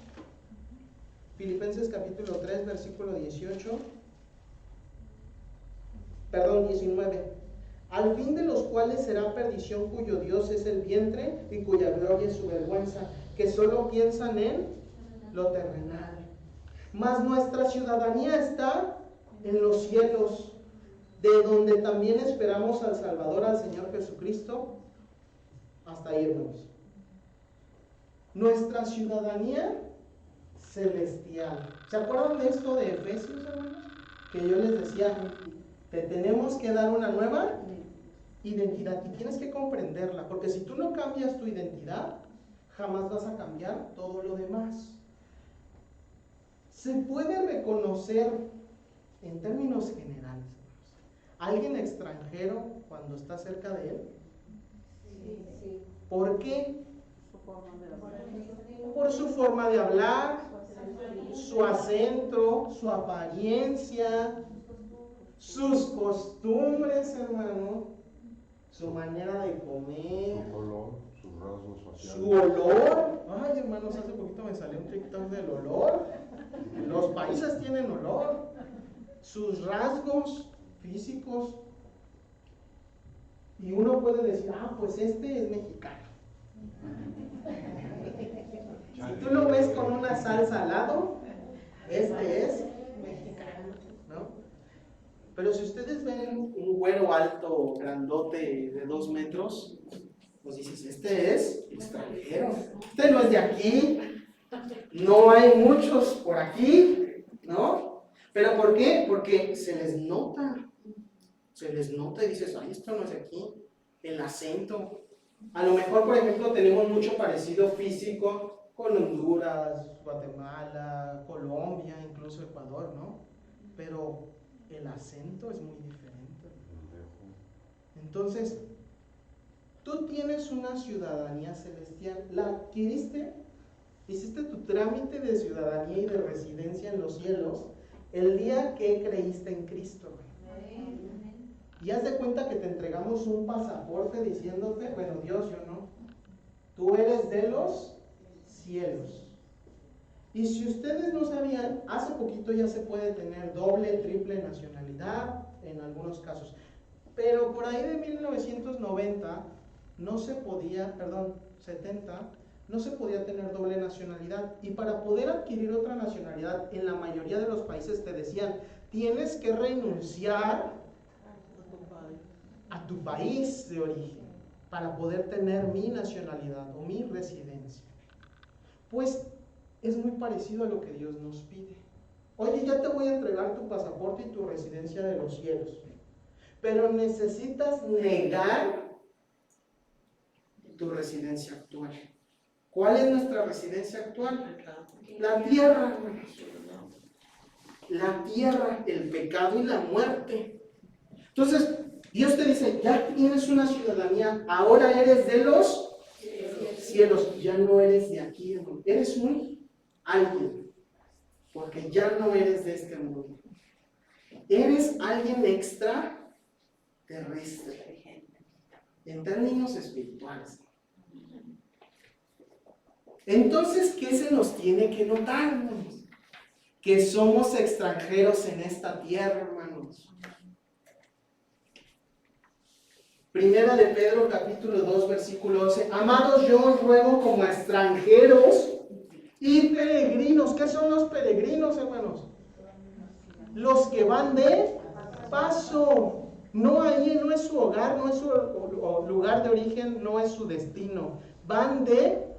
Filipenses capítulo 3, versículo 19. Al fin de los cuales será perdición, cuyo Dios es el vientre y cuya gloria es su vergüenza, que solo piensan en lo terrenal. Mas nuestra ciudadanía está en los cielos, de donde también esperamos al Salvador, al Señor Jesucristo, hasta ahí, hermanos. Nuestra ciudadanía celestial. ¿Se acuerdan de esto de Efesios, hermanos? Que yo les decía, te tenemos que dar una nueva identidad y tienes que comprenderla, porque si tú no cambias tu identidad, jamás vas a cambiar todo lo demás. Se puede reconocer en términos generales, ¿alguien extranjero cuando está cerca de él? Sí. ¿Por qué? Su forma de hablar. Por su forma de hablar, su acento, su apariencia, sus costumbres, hermano, su manera de comer, Su color, sus rasgos faciales. su olor. Ay, hermanos, hace poquito me salió un TikTok del olor. Los países tienen olor. Sus rasgos físicos. Y uno puede decir, pues este es mexicano. Si tú lo ves con una salsa al lado, este es mexicano, ¿no? Pero si ustedes ven un güero alto, grandote, de 2 metros, pues dices, este es extranjero, este no es de aquí, no hay muchos por aquí, ¿no? ¿Pero por qué? Porque se les nota y dices, ay, esto no es de aquí, el acento. A lo mejor, por ejemplo, tenemos mucho parecido físico con Honduras, Guatemala, Colombia, incluso Ecuador, ¿no? Pero el acento es muy diferente. Entonces, tú tienes una ciudadanía celestial, la adquiriste, hiciste tu trámite de ciudadanía y de residencia en los cielos el día que creíste en Cristo. Y haz de cuenta que te entregamos un pasaporte diciéndote, bueno, Dios, yo no, tú eres de los cielos. Y si ustedes no sabían, hace poquito ya se puede tener doble, triple nacionalidad en algunos casos. Pero por ahí de 1990 no se podía, 70, no se podía tener doble nacionalidad. Y para poder adquirir otra nacionalidad, en la mayoría de los países te decían, tienes que renunciar a tu país de origen para poder tener mi nacionalidad o mi residencia. Pues es muy parecido a lo que Dios nos pide. Oye, ya te voy a entregar tu pasaporte y tu residencia de los cielos, pero necesitas negar tu residencia actual. ¿Cuál es nuestra residencia actual? La tierra. La tierra, el pecado y la muerte. Entonces, Dios te dice, ya tienes una ciudadanía, ahora eres de los cielos, ya no eres de aquí, hermano. Eres un alguien, porque ya no eres de este mundo. Eres alguien extraterrestre, en términos espirituales. Entonces, ¿qué se nos tiene que notar, hermanos? Que somos extranjeros en esta tierra, hermanos. Primera de Pedro, capítulo 2, versículo 11. Amados, yo os ruego como a extranjeros y peregrinos. ¿Qué son los peregrinos, hermanos? Los que van de paso. No, ahí no es su hogar, no es su lugar de origen, no es su destino. Van de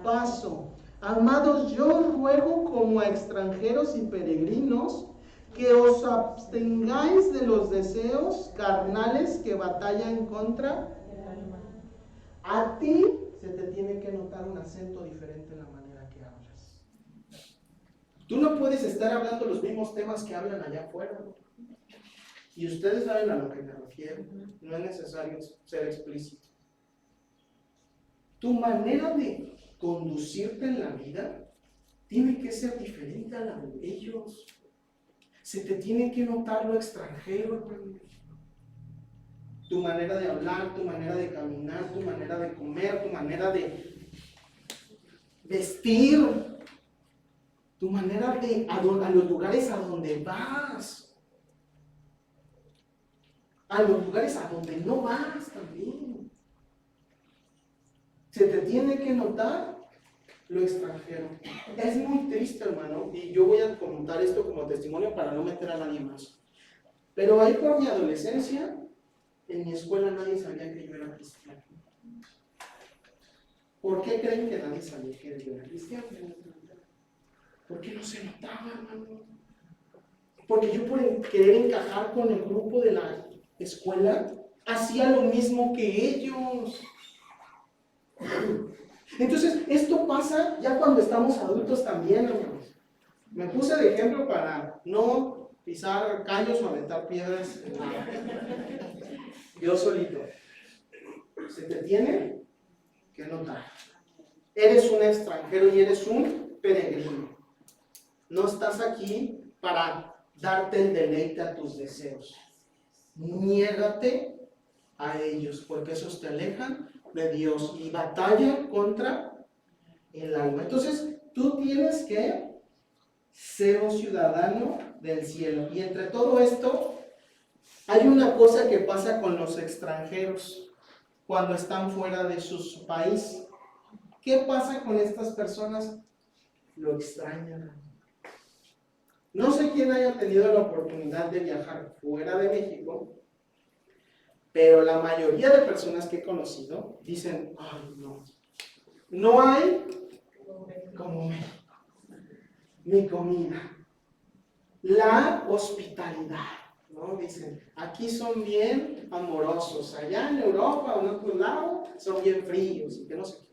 paso. Amados, yo os ruego como a extranjeros y peregrinos que os abstengáis de los deseos carnales que batallan contra. A ti se te tiene que notar un acento diferente en la manera que hablas. Tú no puedes estar hablando los mismos temas que hablan allá afuera. Y ustedes saben a lo que me refiero. No es necesario ser explícito. Tu manera de conducirte en la vida tiene que ser diferente a la de ellos. Se te tiene que notar lo extranjero, hermano. Tu manera de hablar, tu manera de caminar, tu manera de comer, tu manera de vestir, tu manera de a los lugares a donde vas, a los lugares a donde no vas también. Se te tiene que notar lo extranjero. Es muy triste, hermano, y yo voy a contar esto como testimonio para no meter a nadie más. Pero ahí por mi adolescencia, en mi escuela nadie sabía que yo era cristiano. ¿Por qué creen que nadie sabía que yo era cristiano? Porque no se notaba, hermano. Porque yo por querer encajar con el grupo de la escuela, hacía lo mismo que ellos. Entonces, esto pasa ya cuando estamos adultos también, hermanos. Me puse de ejemplo para no pisar callos o aventar piedras. Yo solito. Se te tiene que notar. Eres un extranjero y eres un peregrino. No estás aquí para darte el deleite a tus deseos. Niégate a ellos, porque esos te alejan de Dios y batallan contra el alma. Entonces, tú tienes que ser un ciudadano del cielo. Y entre todo esto, hay una cosa que pasa con los extranjeros cuando están fuera de su país. ¿Qué pasa con estas personas? Lo extrañan. No sé quién haya tenido la oportunidad de viajar fuera de México, pero la mayoría de personas que he conocido dicen, ay, no hay como México. Mi comida, la hospitalidad, ¿no? Dicen, aquí son bien amorosos, allá en Europa o en otro lado son bien fríos y que no sé qué.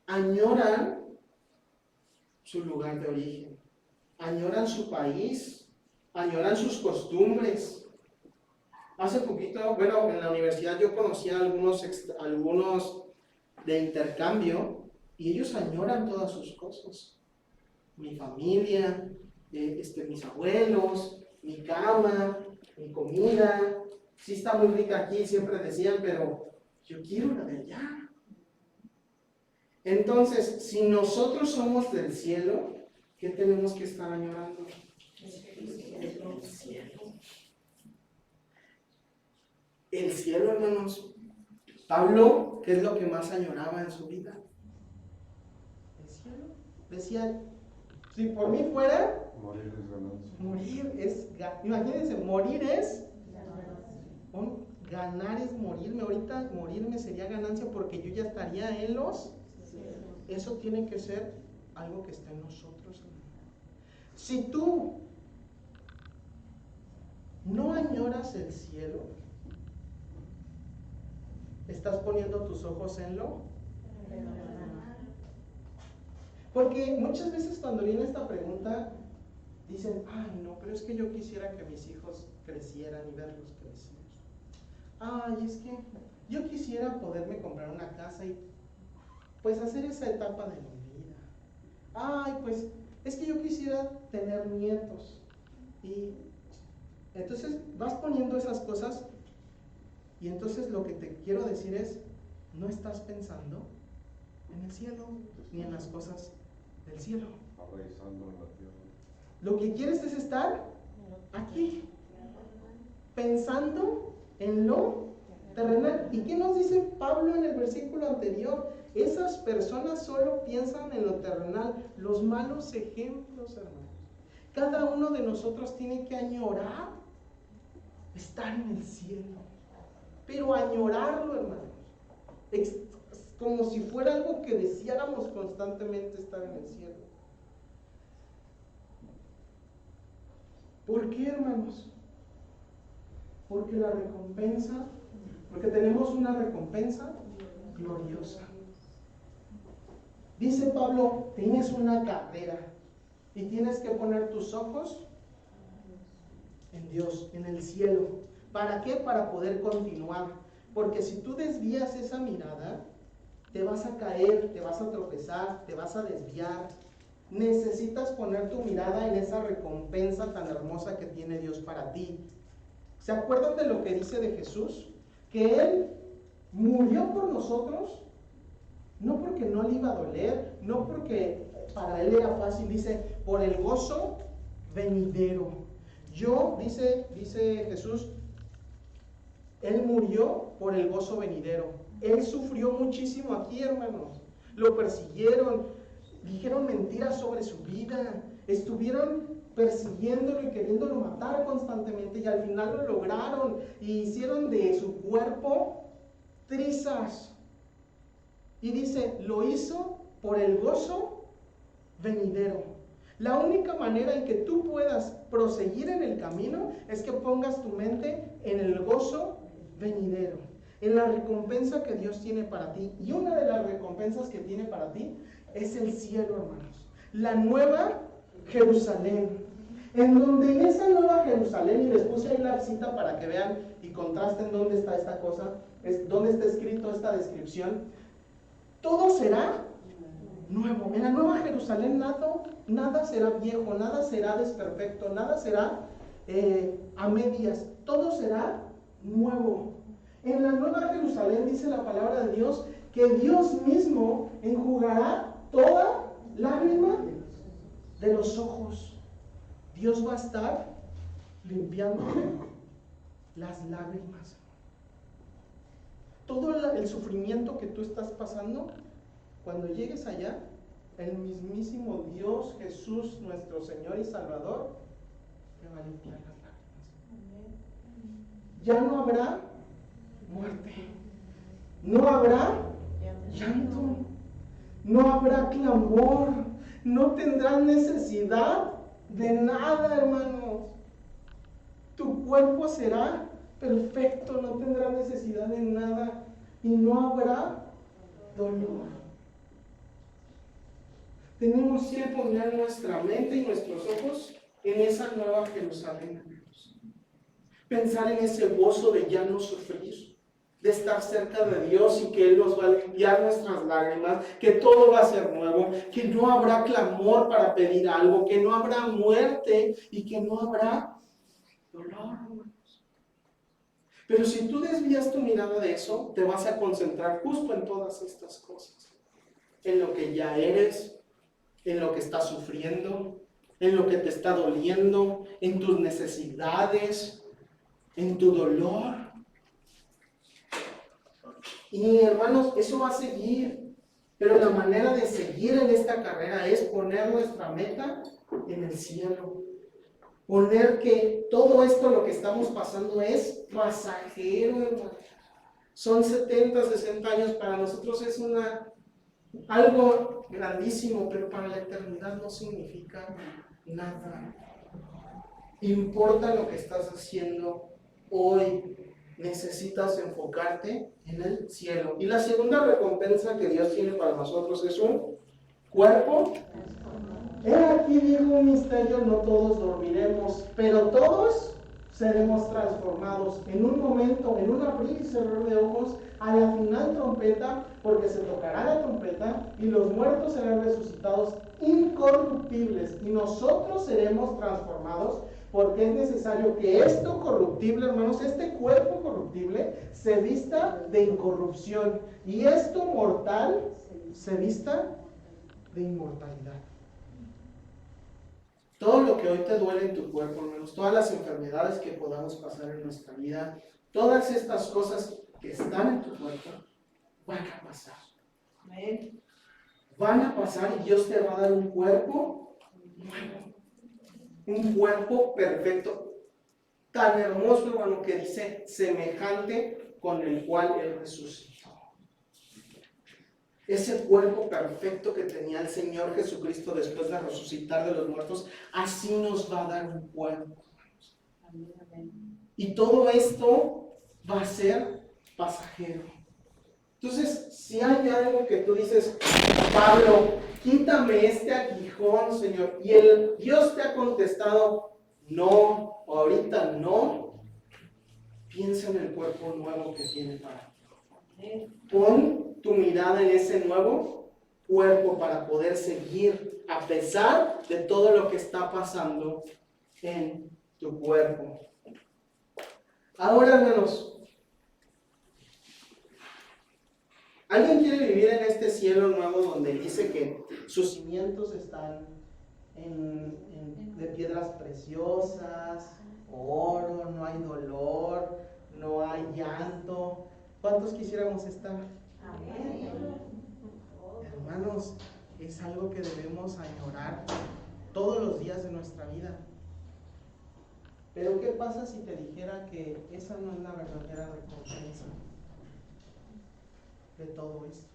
Añoran su lugar de origen, añoran su país, añoran sus costumbres. Hace poquito, bueno, en la universidad yo conocí a algunos de intercambio y ellos añoran todas sus cosas. Mi familia, mis abuelos, mi cama, mi comida. Sí está muy rica aquí, siempre decían, pero yo quiero la de allá. Entonces, si nosotros somos del cielo, ¿qué tenemos que estar añorando? El cielo. El cielo, hermanos. Pablo, ¿qué es lo que más añoraba en su vida? El cielo. Decía, si por mí fuera, Morir es ganancia. Imagínense, morir es ganar es morirme. Ahorita morirme sería ganancia porque yo ya estaría en los. Eso tiene que ser algo que está en nosotros. Si tú no añoras el cielo, estás poniendo tus ojos en lo. Porque muchas veces cuando viene esta pregunta, dicen, ay no, pero es que yo quisiera que mis hijos crecieran y verlos crecer. Ay, es que yo quisiera poderme comprar una casa y pues hacer esa etapa de mi vida. Ay, pues es que yo quisiera tener nietos. Y entonces vas poniendo esas cosas y entonces lo que te quiero decir es, no estás pensando en el cielo ni en las cosas del cielo. Arraizando en la tierra. Lo que quieres es estar aquí, pensando en lo terrenal. ¿Y qué nos dice Pablo en el versículo anterior? Esas personas solo piensan en lo terrenal, los malos ejemplos, hermanos. Cada uno de nosotros tiene que añorar estar en el cielo, pero añorarlo, hermanos, como si fuera algo que deseáramos constantemente estar en el cielo. ¿Por qué, hermanos? Porque tenemos una recompensa gloriosa. Dice Pablo, tienes una carrera y tienes que poner tus ojos en Dios, en el cielo. ¿Para qué? Para poder continuar. Porque si tú desvías esa mirada, te vas a caer, te vas a tropezar, te vas a desviar. Necesitas poner tu mirada en esa recompensa tan hermosa que tiene Dios para ti. ¿Se acuerdan de lo que dice de Jesús? Que Él murió por nosotros, no porque no le iba a doler, no porque para Él era fácil, dice, por el gozo venidero. Dice Jesús, Él murió por el gozo venidero. Él sufrió muchísimo aquí, hermanos. Lo persiguieron, dijeron mentiras sobre su vida, estuvieron persiguiéndolo y queriéndolo matar constantemente, y al final lo lograron y hicieron de su cuerpo trizas. Y dice, lo hizo por el gozo venidero. La única manera en que tú puedas proseguir en el camino es que pongas tu mente en el gozo venidero, en la recompensa que Dios tiene para ti. Y una de las recompensas que tiene para ti es el cielo, hermanos. La nueva Jerusalén. En donde en esa nueva Jerusalén, y les puse ahí la cita para que vean y contrasten dónde está esta cosa, dónde está escrito esta descripción, todo será nuevo. En la nueva Jerusalén nada será viejo, nada será desperfecto, nada será a medias, todo será nuevo. En la nueva Jerusalén dice la palabra de Dios que Dios mismo enjugará toda lágrima de los ojos. Dios va a estar limpiando las lágrimas. Todo el sufrimiento que tú estás pasando, cuando llegues allá, el mismísimo Dios, Jesús, nuestro Señor y Salvador, te va a limpiar las lágrimas. Ya no habrá muerte, no habrá llanto, no habrá clamor, no tendrás necesidad de nada, hermanos. Tu cuerpo será perfecto, no tendrá necesidad de nada y no habrá dolor. Tenemos que poner nuestra mente y nuestros ojos en esa nueva Jerusalén, hermanos. Pensar en ese gozo de ya no sufrir, de estar cerca de Dios y que Él nos va a limpiar nuestras lágrimas, que todo va a ser nuevo, que no habrá clamor para pedir algo, que no habrá muerte y que no habrá dolor. Pero si tú desvías tu mirada de eso, te vas a concentrar justo en todas estas cosas, en lo que ya eres, en lo que estás sufriendo, en lo que te está doliendo, en tus necesidades, en tu dolor. Y hermanos, eso va a seguir, pero la manera de seguir en esta carrera es poner nuestra meta en el cielo. Poner que todo esto, lo que estamos pasando, es pasajero, hermano. Son 70, 60 años, para nosotros es algo grandísimo, pero para la eternidad no significa nada. Importa lo que estás haciendo hoy. Necesitas enfocarte en el cielo. Y la segunda recompensa que Dios tiene para nosotros es un cuerpo. He aquí digo un misterio, no todos dormiremos, pero todos seremos transformados en un momento, en un abrir y cerrar de ojos, a la final trompeta, porque se tocará la trompeta y los muertos serán resucitados incorruptibles y nosotros seremos transformados, porque es necesario que esto corruptible, hermanos, este cuerpo corruptible se vista de incorrupción y esto mortal se vista de inmortalidad. Todo lo que hoy te duele en tu cuerpo, hermanos, todas las enfermedades que podamos pasar en nuestra vida, todas estas cosas que están en tu cuerpo, van a pasar. Amén. Van a pasar y Dios te va a dar un cuerpo nuevo. Un cuerpo perfecto. Tan hermoso, hermano, que dice semejante con el cual Él resucitó. Ese cuerpo perfecto que tenía el Señor Jesucristo después de resucitar de los muertos, así nos va a dar un cuerpo. Y todo esto va a ser pasajero. Entonces, si hay algo que tú dices, Pablo, quítame este aguijón, Señor, y Dios te ha contestado, no, ahorita no, piensa en el cuerpo nuevo que tiene para ti. Pon tu mirada en ese nuevo cuerpo para poder seguir a pesar de todo lo que está pasando en tu cuerpo. Ahora, hermanos, ¿alguien quiere vivir en este cielo nuevo donde dice que sus cimientos están de piedras preciosas, oro, no hay dolor, no hay llanto? ¿Cuántos quisiéramos estar? Amén. Hermanos, es algo que debemos añorar todos los días de nuestra vida. Pero ¿qué pasa si te dijera que esa no es la verdadera recompensa de todo esto?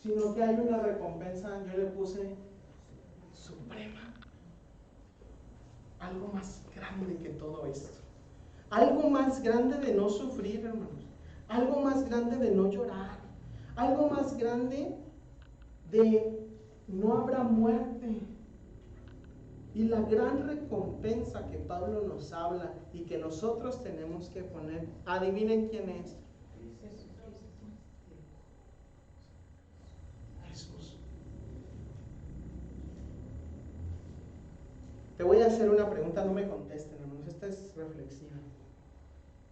Sino que hay una recompensa, yo le puse suprema. Algo más grande que todo esto. Algo más grande de no sufrir, hermanos. Algo más grande de no llorar. Algo más grande de no habrá muerte. Y la gran recompensa que Pablo nos habla y que nosotros tenemos que poner, adivinen quién es. Jesús. Te voy a hacer una pregunta, no me contesten, hermanos, esta es reflexiva.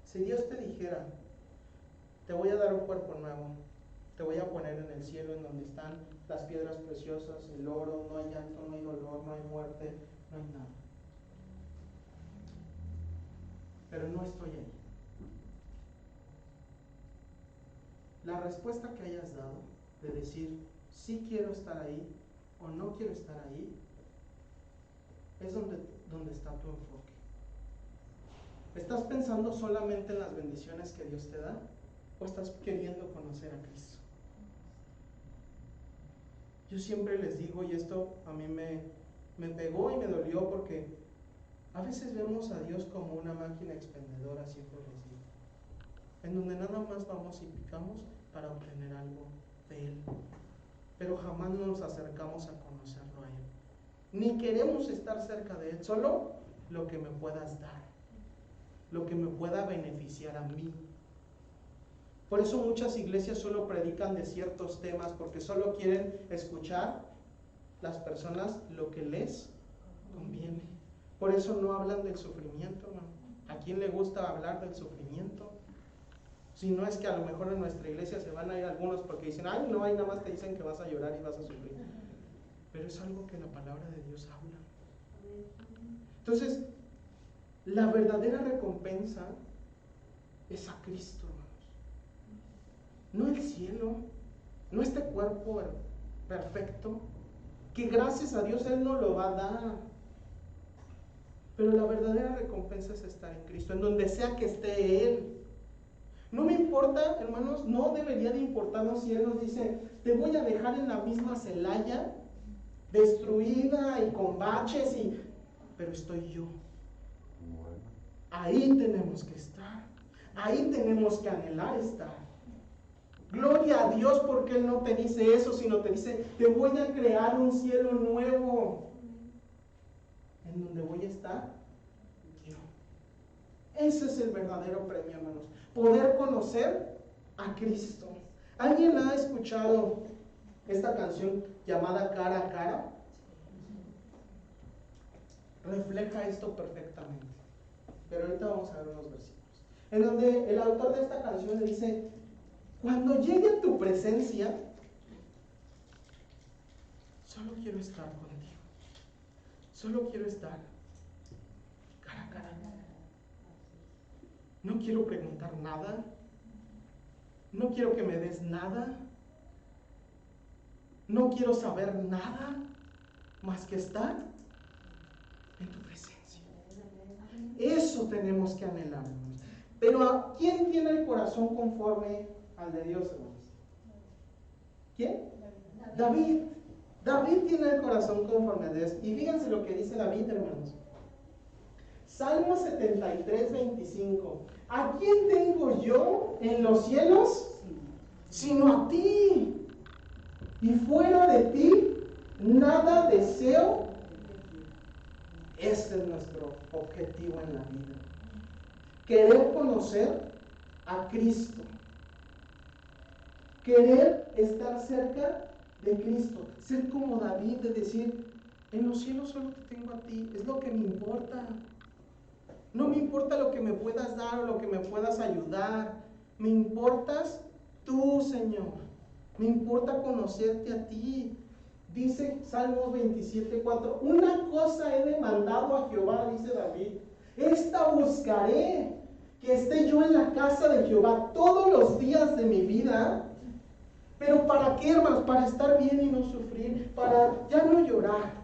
Si Dios te dijera, te voy a dar un cuerpo nuevo, te voy a poner en el cielo en donde están las piedras preciosas, el oro, no hay llanto, no hay dolor, no hay muerte, no hay nada. Pero no estoy ahí. La respuesta que hayas dado de decir, sí quiero estar ahí o no quiero estar ahí, es donde está tu enfoque. ¿Estás pensando solamente en las bendiciones que Dios te da o estás queriendo conocer a Cristo? Yo siempre les digo, y esto a mí me pegó y me dolió, porque a veces vemos a Dios como una máquina expendedora, siempre les digo, en donde nada más vamos y picamos para obtener algo de Él, pero jamás nos acercamos a conocerlo a Él, ni queremos estar cerca de Él, solo lo que me puedas dar, lo que me pueda beneficiar a mí. Por eso muchas iglesias solo predican de ciertos temas, porque solo quieren escuchar las personas lo que les conviene. Por eso no hablan del sufrimiento, hermano. ¿A quién le gusta hablar del sufrimiento? Si no es que a lo mejor en nuestra iglesia se van a ir algunos porque dicen, ay, no, hay nada más te dicen que vas a llorar y vas a sufrir. Pero es algo que la palabra de Dios habla. Entonces, la verdadera recompensa es a Cristo, hermanos. No el cielo, no este cuerpo perfecto, que gracias a Dios Él nos lo va a dar. Pero la verdadera recompensa es estar en Cristo, en donde sea que esté Él. No me importa, hermanos, no debería de importarnos si Él nos dice, te voy a dejar en la misma Celaya, destruida y con baches, pero estoy yo. Ahí tenemos que estar, ahí tenemos que anhelar estar. Gloria a Dios, porque Él no te dice eso, sino te dice, te voy a crear un cielo nuevo, en donde voy a estar yo. Ese es el verdadero premio, hermanos, poder conocer a Cristo. ¿Alguien ha escuchado esta canción llamada Cara a Cara? Refleja esto perfectamente, pero ahorita vamos a ver unos versículos, en donde el autor de esta canción le dice, cuando llegue a tu presencia, solo quiero estar contigo, solo quiero estar cara a cara. No quiero preguntar nada, no quiero que me des nada, no quiero saber nada más que estar en tu presencia. Eso tenemos que anhelar, hermanos. Pero ¿a quién tiene el corazón conforme al de Dios, hermanos? ¿Quién? David. David tiene el corazón conforme a Dios. Y fíjense lo que dice David, hermanos. Salmo 73, 25. ¿A quién tengo yo en los cielos? Sino a ti. Y fuera de ti, nada deseo. Este es nuestro objetivo en la vida. Querer conocer a Cristo. Querer estar cerca de Cristo. Ser como David, de decir, en los cielos solo te tengo a ti. Es lo que me importa. No me importa lo que me puedas dar o lo que me puedas ayudar. Me importas tú, Señor. Me importa conocerte a ti. Dice Salmos 27:4, una cosa he demandado a Jehová, dice David, esta buscaré, que esté yo en la casa de Jehová todos los días de mi vida. ¿Pero para qué, hermanos? Para estar bien y no sufrir, para ya no llorar,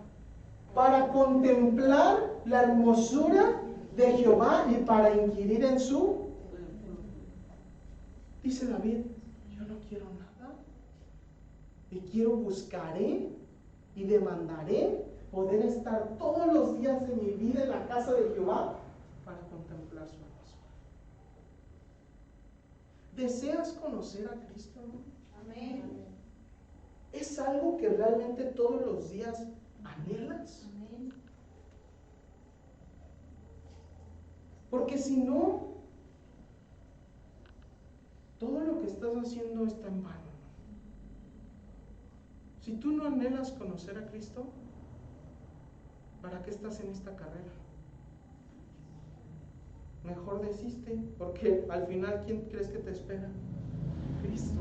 para contemplar la hermosura de Jehová y para inquirir en su. Dice David, yo no quiero nada. Y buscaré y demandaré poder estar todos los días de mi vida en la casa de Jehová para contemplar su hermosura. ¿Deseas conocer a Cristo, hermano? Amén. ¿Es algo que realmente todos los días anhelas? Amén. Porque si no, todo lo que estás haciendo está en vano. Si tú no anhelas conocer a Cristo, ¿para qué estás en esta carrera? Mejor desiste, porque al final, ¿quién crees que te espera? Cristo.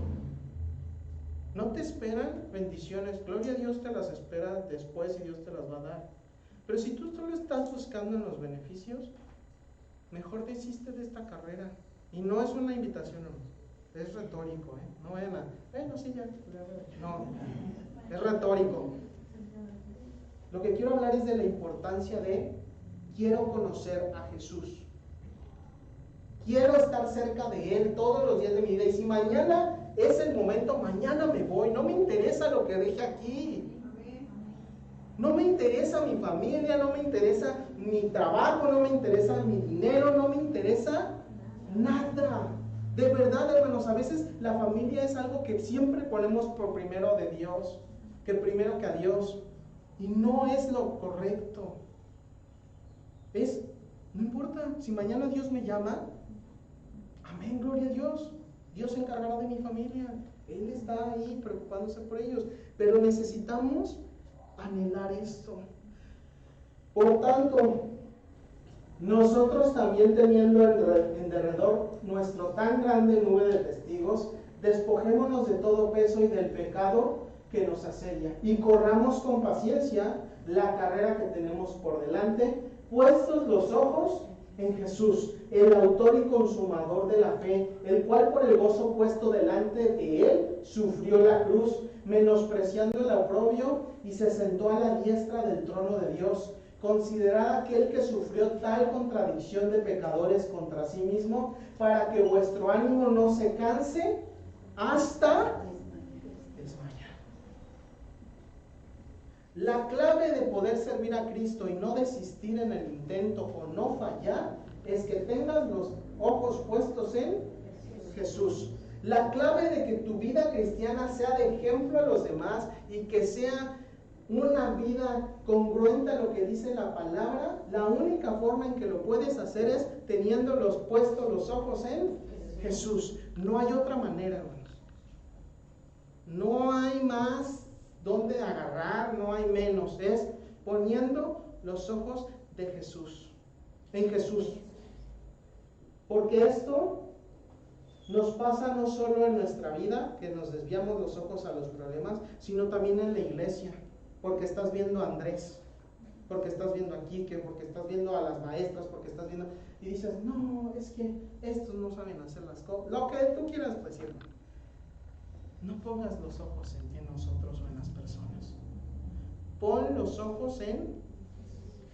No te esperan bendiciones, gloria a Dios te las espera después y Dios te las va a dar. Pero si tú solo estás buscando en los beneficios, mejor desiste de esta carrera. Y no es una invitación, no, es retórico, no vayan a, bueno, sí, ya, no, es retórico. Lo que quiero hablar es de la importancia de quiero conocer a Jesús. Quiero estar cerca de Él todos los días de mi vida. Y si mañana es el momento, mañana me voy. No me interesa lo que deje aquí. No me interesa mi familia, no me interesa mi trabajo, no me interesa mi dinero, no me interesa nada. De verdad, hermanos, a veces la familia es algo que siempre ponemos por primero de Dios, que primero que a Dios. Y no es lo correcto. No importa, si mañana Dios me llama, amén, gloria a Dios. Dios se encargará de mi familia. Él está ahí preocupándose por ellos. Pero necesitamos anhelar esto. Por tanto, nosotros también teniendo en derredor nuestro tan grande nube de testigos, despojémonos de todo peso y del pecado que nos asedia y corramos con paciencia la carrera que tenemos por delante, puestos los ojos en Jesús, el autor y consumador de la fe, el cual por el gozo puesto delante de él sufrió la cruz, menospreciando el oprobio, y se sentó a la diestra del trono de Dios. Considerad aquel que sufrió tal contradicción de pecadores contra sí mismo, para que vuestro ánimo no se canse hasta desmayar. La clave de poder servir a Cristo y no desistir en el intento o no fallar es que tengas los ojos puestos en Jesús. La clave de que tu vida cristiana sea de ejemplo a los demás y que sea una vida congruente a lo que dice la palabra, la única forma en que lo puedes hacer es teniendo puestos los ojos en Jesús. No hay otra manera, hermanos. No hay más donde agarrar, no hay menos. Es poniendo los ojos de Jesús, en Jesús. Porque esto nos pasa no solo en nuestra vida, que nos desviamos los ojos a los problemas, sino también en la iglesia. Porque estás viendo a Andrés, porque estás viendo a Quique, porque estás viendo a las maestras, porque estás viendo... Y dices, no, es que estos no saben hacer las cosas. Lo que tú quieras decir. No pongas los ojos en nosotros o en las personas. Pon los ojos en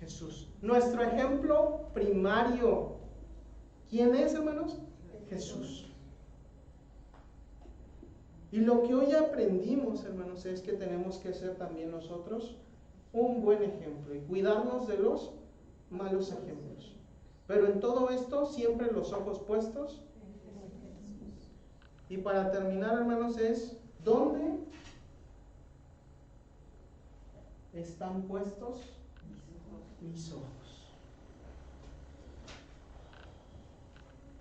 Jesús. Nuestro ejemplo primario. ¿Quién es, hermanos? Jesús. Y lo que hoy aprendimos, hermanos, es que tenemos que ser también nosotros un buen ejemplo y cuidarnos de los malos ejemplos. Pero en todo esto, siempre los ojos puestos. Y para terminar, hermanos, es ¿dónde están puestos mis ojos?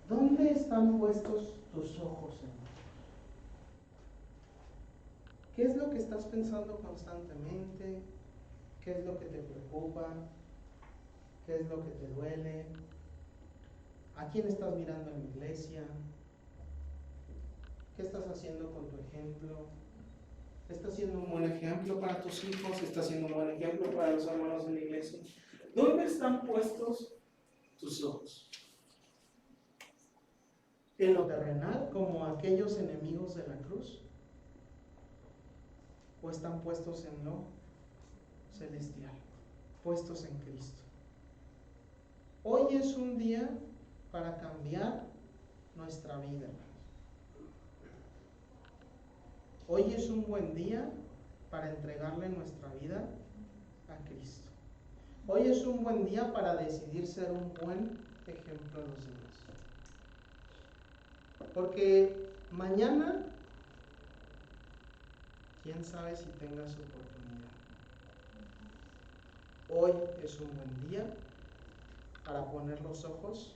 ¿Dónde están puestos tus ojos, hermano? ¿Qué es lo que estás pensando constantemente? ¿Qué es lo que te preocupa? ¿Qué es lo que te duele? ¿A quién estás mirando en la iglesia? ¿Qué estás haciendo con tu ejemplo? ¿Estás siendo un buen ejemplo para tus hijos? ¿Estás siendo un buen ejemplo para los hermanos de la iglesia? ¿Dónde están puestos tus ojos? ¿En lo terrenal, como aquellos enemigos de la cruz? ¿O están puestos en lo celestial? puestos en Cristo. Hoy es un día para cambiar nuestra vida. Hoy es un buen día para entregarle nuestra vida a Cristo. Hoy es un buen día para decidir ser un buen ejemplo a los demás. Porque mañana, quién sabe si tengas oportunidad. Hoy es un buen día para poner los ojos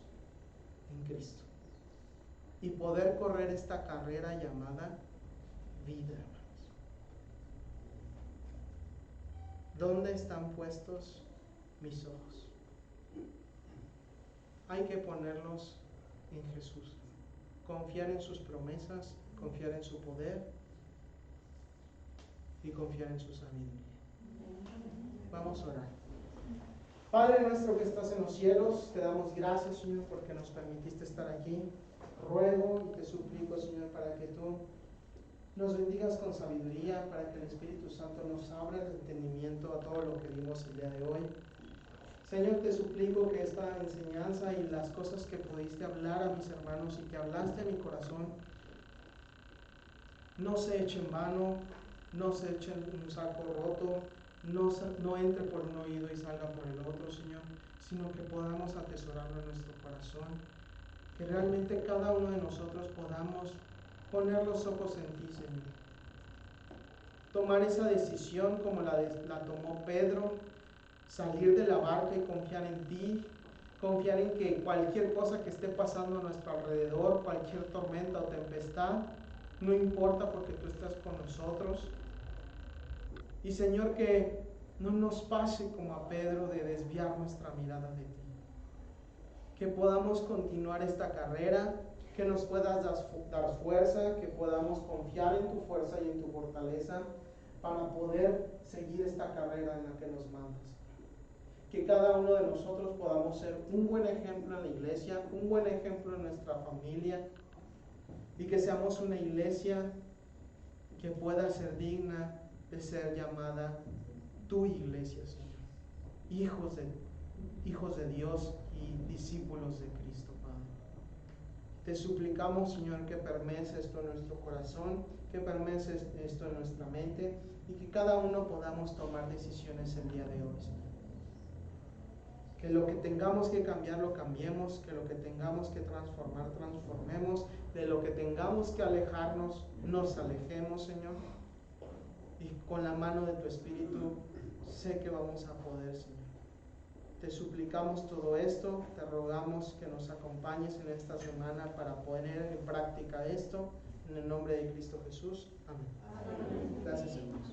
en Cristo y poder correr esta carrera llamada vida, hermanos. ¿Dónde están puestos mis ojos? Hay que ponerlos en Jesús. Confiar en sus promesas, confiar en su poder y confiar en su sabiduría. Vamos a orar. Padre nuestro que estás en los cielos, te damos gracias, Señor, porque nos permitiste estar aquí. Ruego y te suplico, Señor, para que tú nos bendigas con sabiduría, para que el Espíritu Santo nos abra el entendimiento a todo lo que vimos el día de hoy. Señor, te suplico que esta enseñanza y las cosas que pudiste hablar a mis hermanos y que hablaste a mi corazón no se eche en vano, no se eche en un saco roto, no entre por un oído y salga por el otro, Señor, sino que podamos atesorarlo en nuestro corazón, que realmente cada uno de nosotros podamos poner los ojos en ti, Señor. Tomar esa decisión como la tomó Pedro, salir de la barca y confiar en ti, confiar en que cualquier cosa que esté pasando a nuestro alrededor, cualquier tormenta o tempestad, no importa porque tú estás con nosotros. Y Señor, que no nos pase como a Pedro de desviar nuestra mirada de ti. Que podamos continuar esta carrera, que nos puedas dar fuerza, que podamos confiar en tu fuerza y en tu fortaleza para poder seguir esta carrera en la que nos mandas. Que cada uno de nosotros podamos ser un buen ejemplo en la iglesia, un buen ejemplo en nuestra familia, y que seamos una iglesia que pueda ser digna de ser llamada tu iglesia, Señor. Hijos de Dios y discípulos de Cristo, Padre. Te suplicamos, Señor, que permees esto en nuestro corazón, que permees esto en nuestra mente y que cada uno podamos tomar decisiones el día de hoy, Señor. Que lo que tengamos que cambiar, lo cambiemos, que lo que tengamos que transformar, transformemos, de lo que tengamos que alejarnos, nos alejemos, Señor. Y con la mano de tu Espíritu, sé que vamos a poder, Señor. Te suplicamos todo esto, te rogamos que nos acompañes en esta semana para poner en práctica esto, en el nombre de Cristo Jesús. Amén. Gracias, hermanos.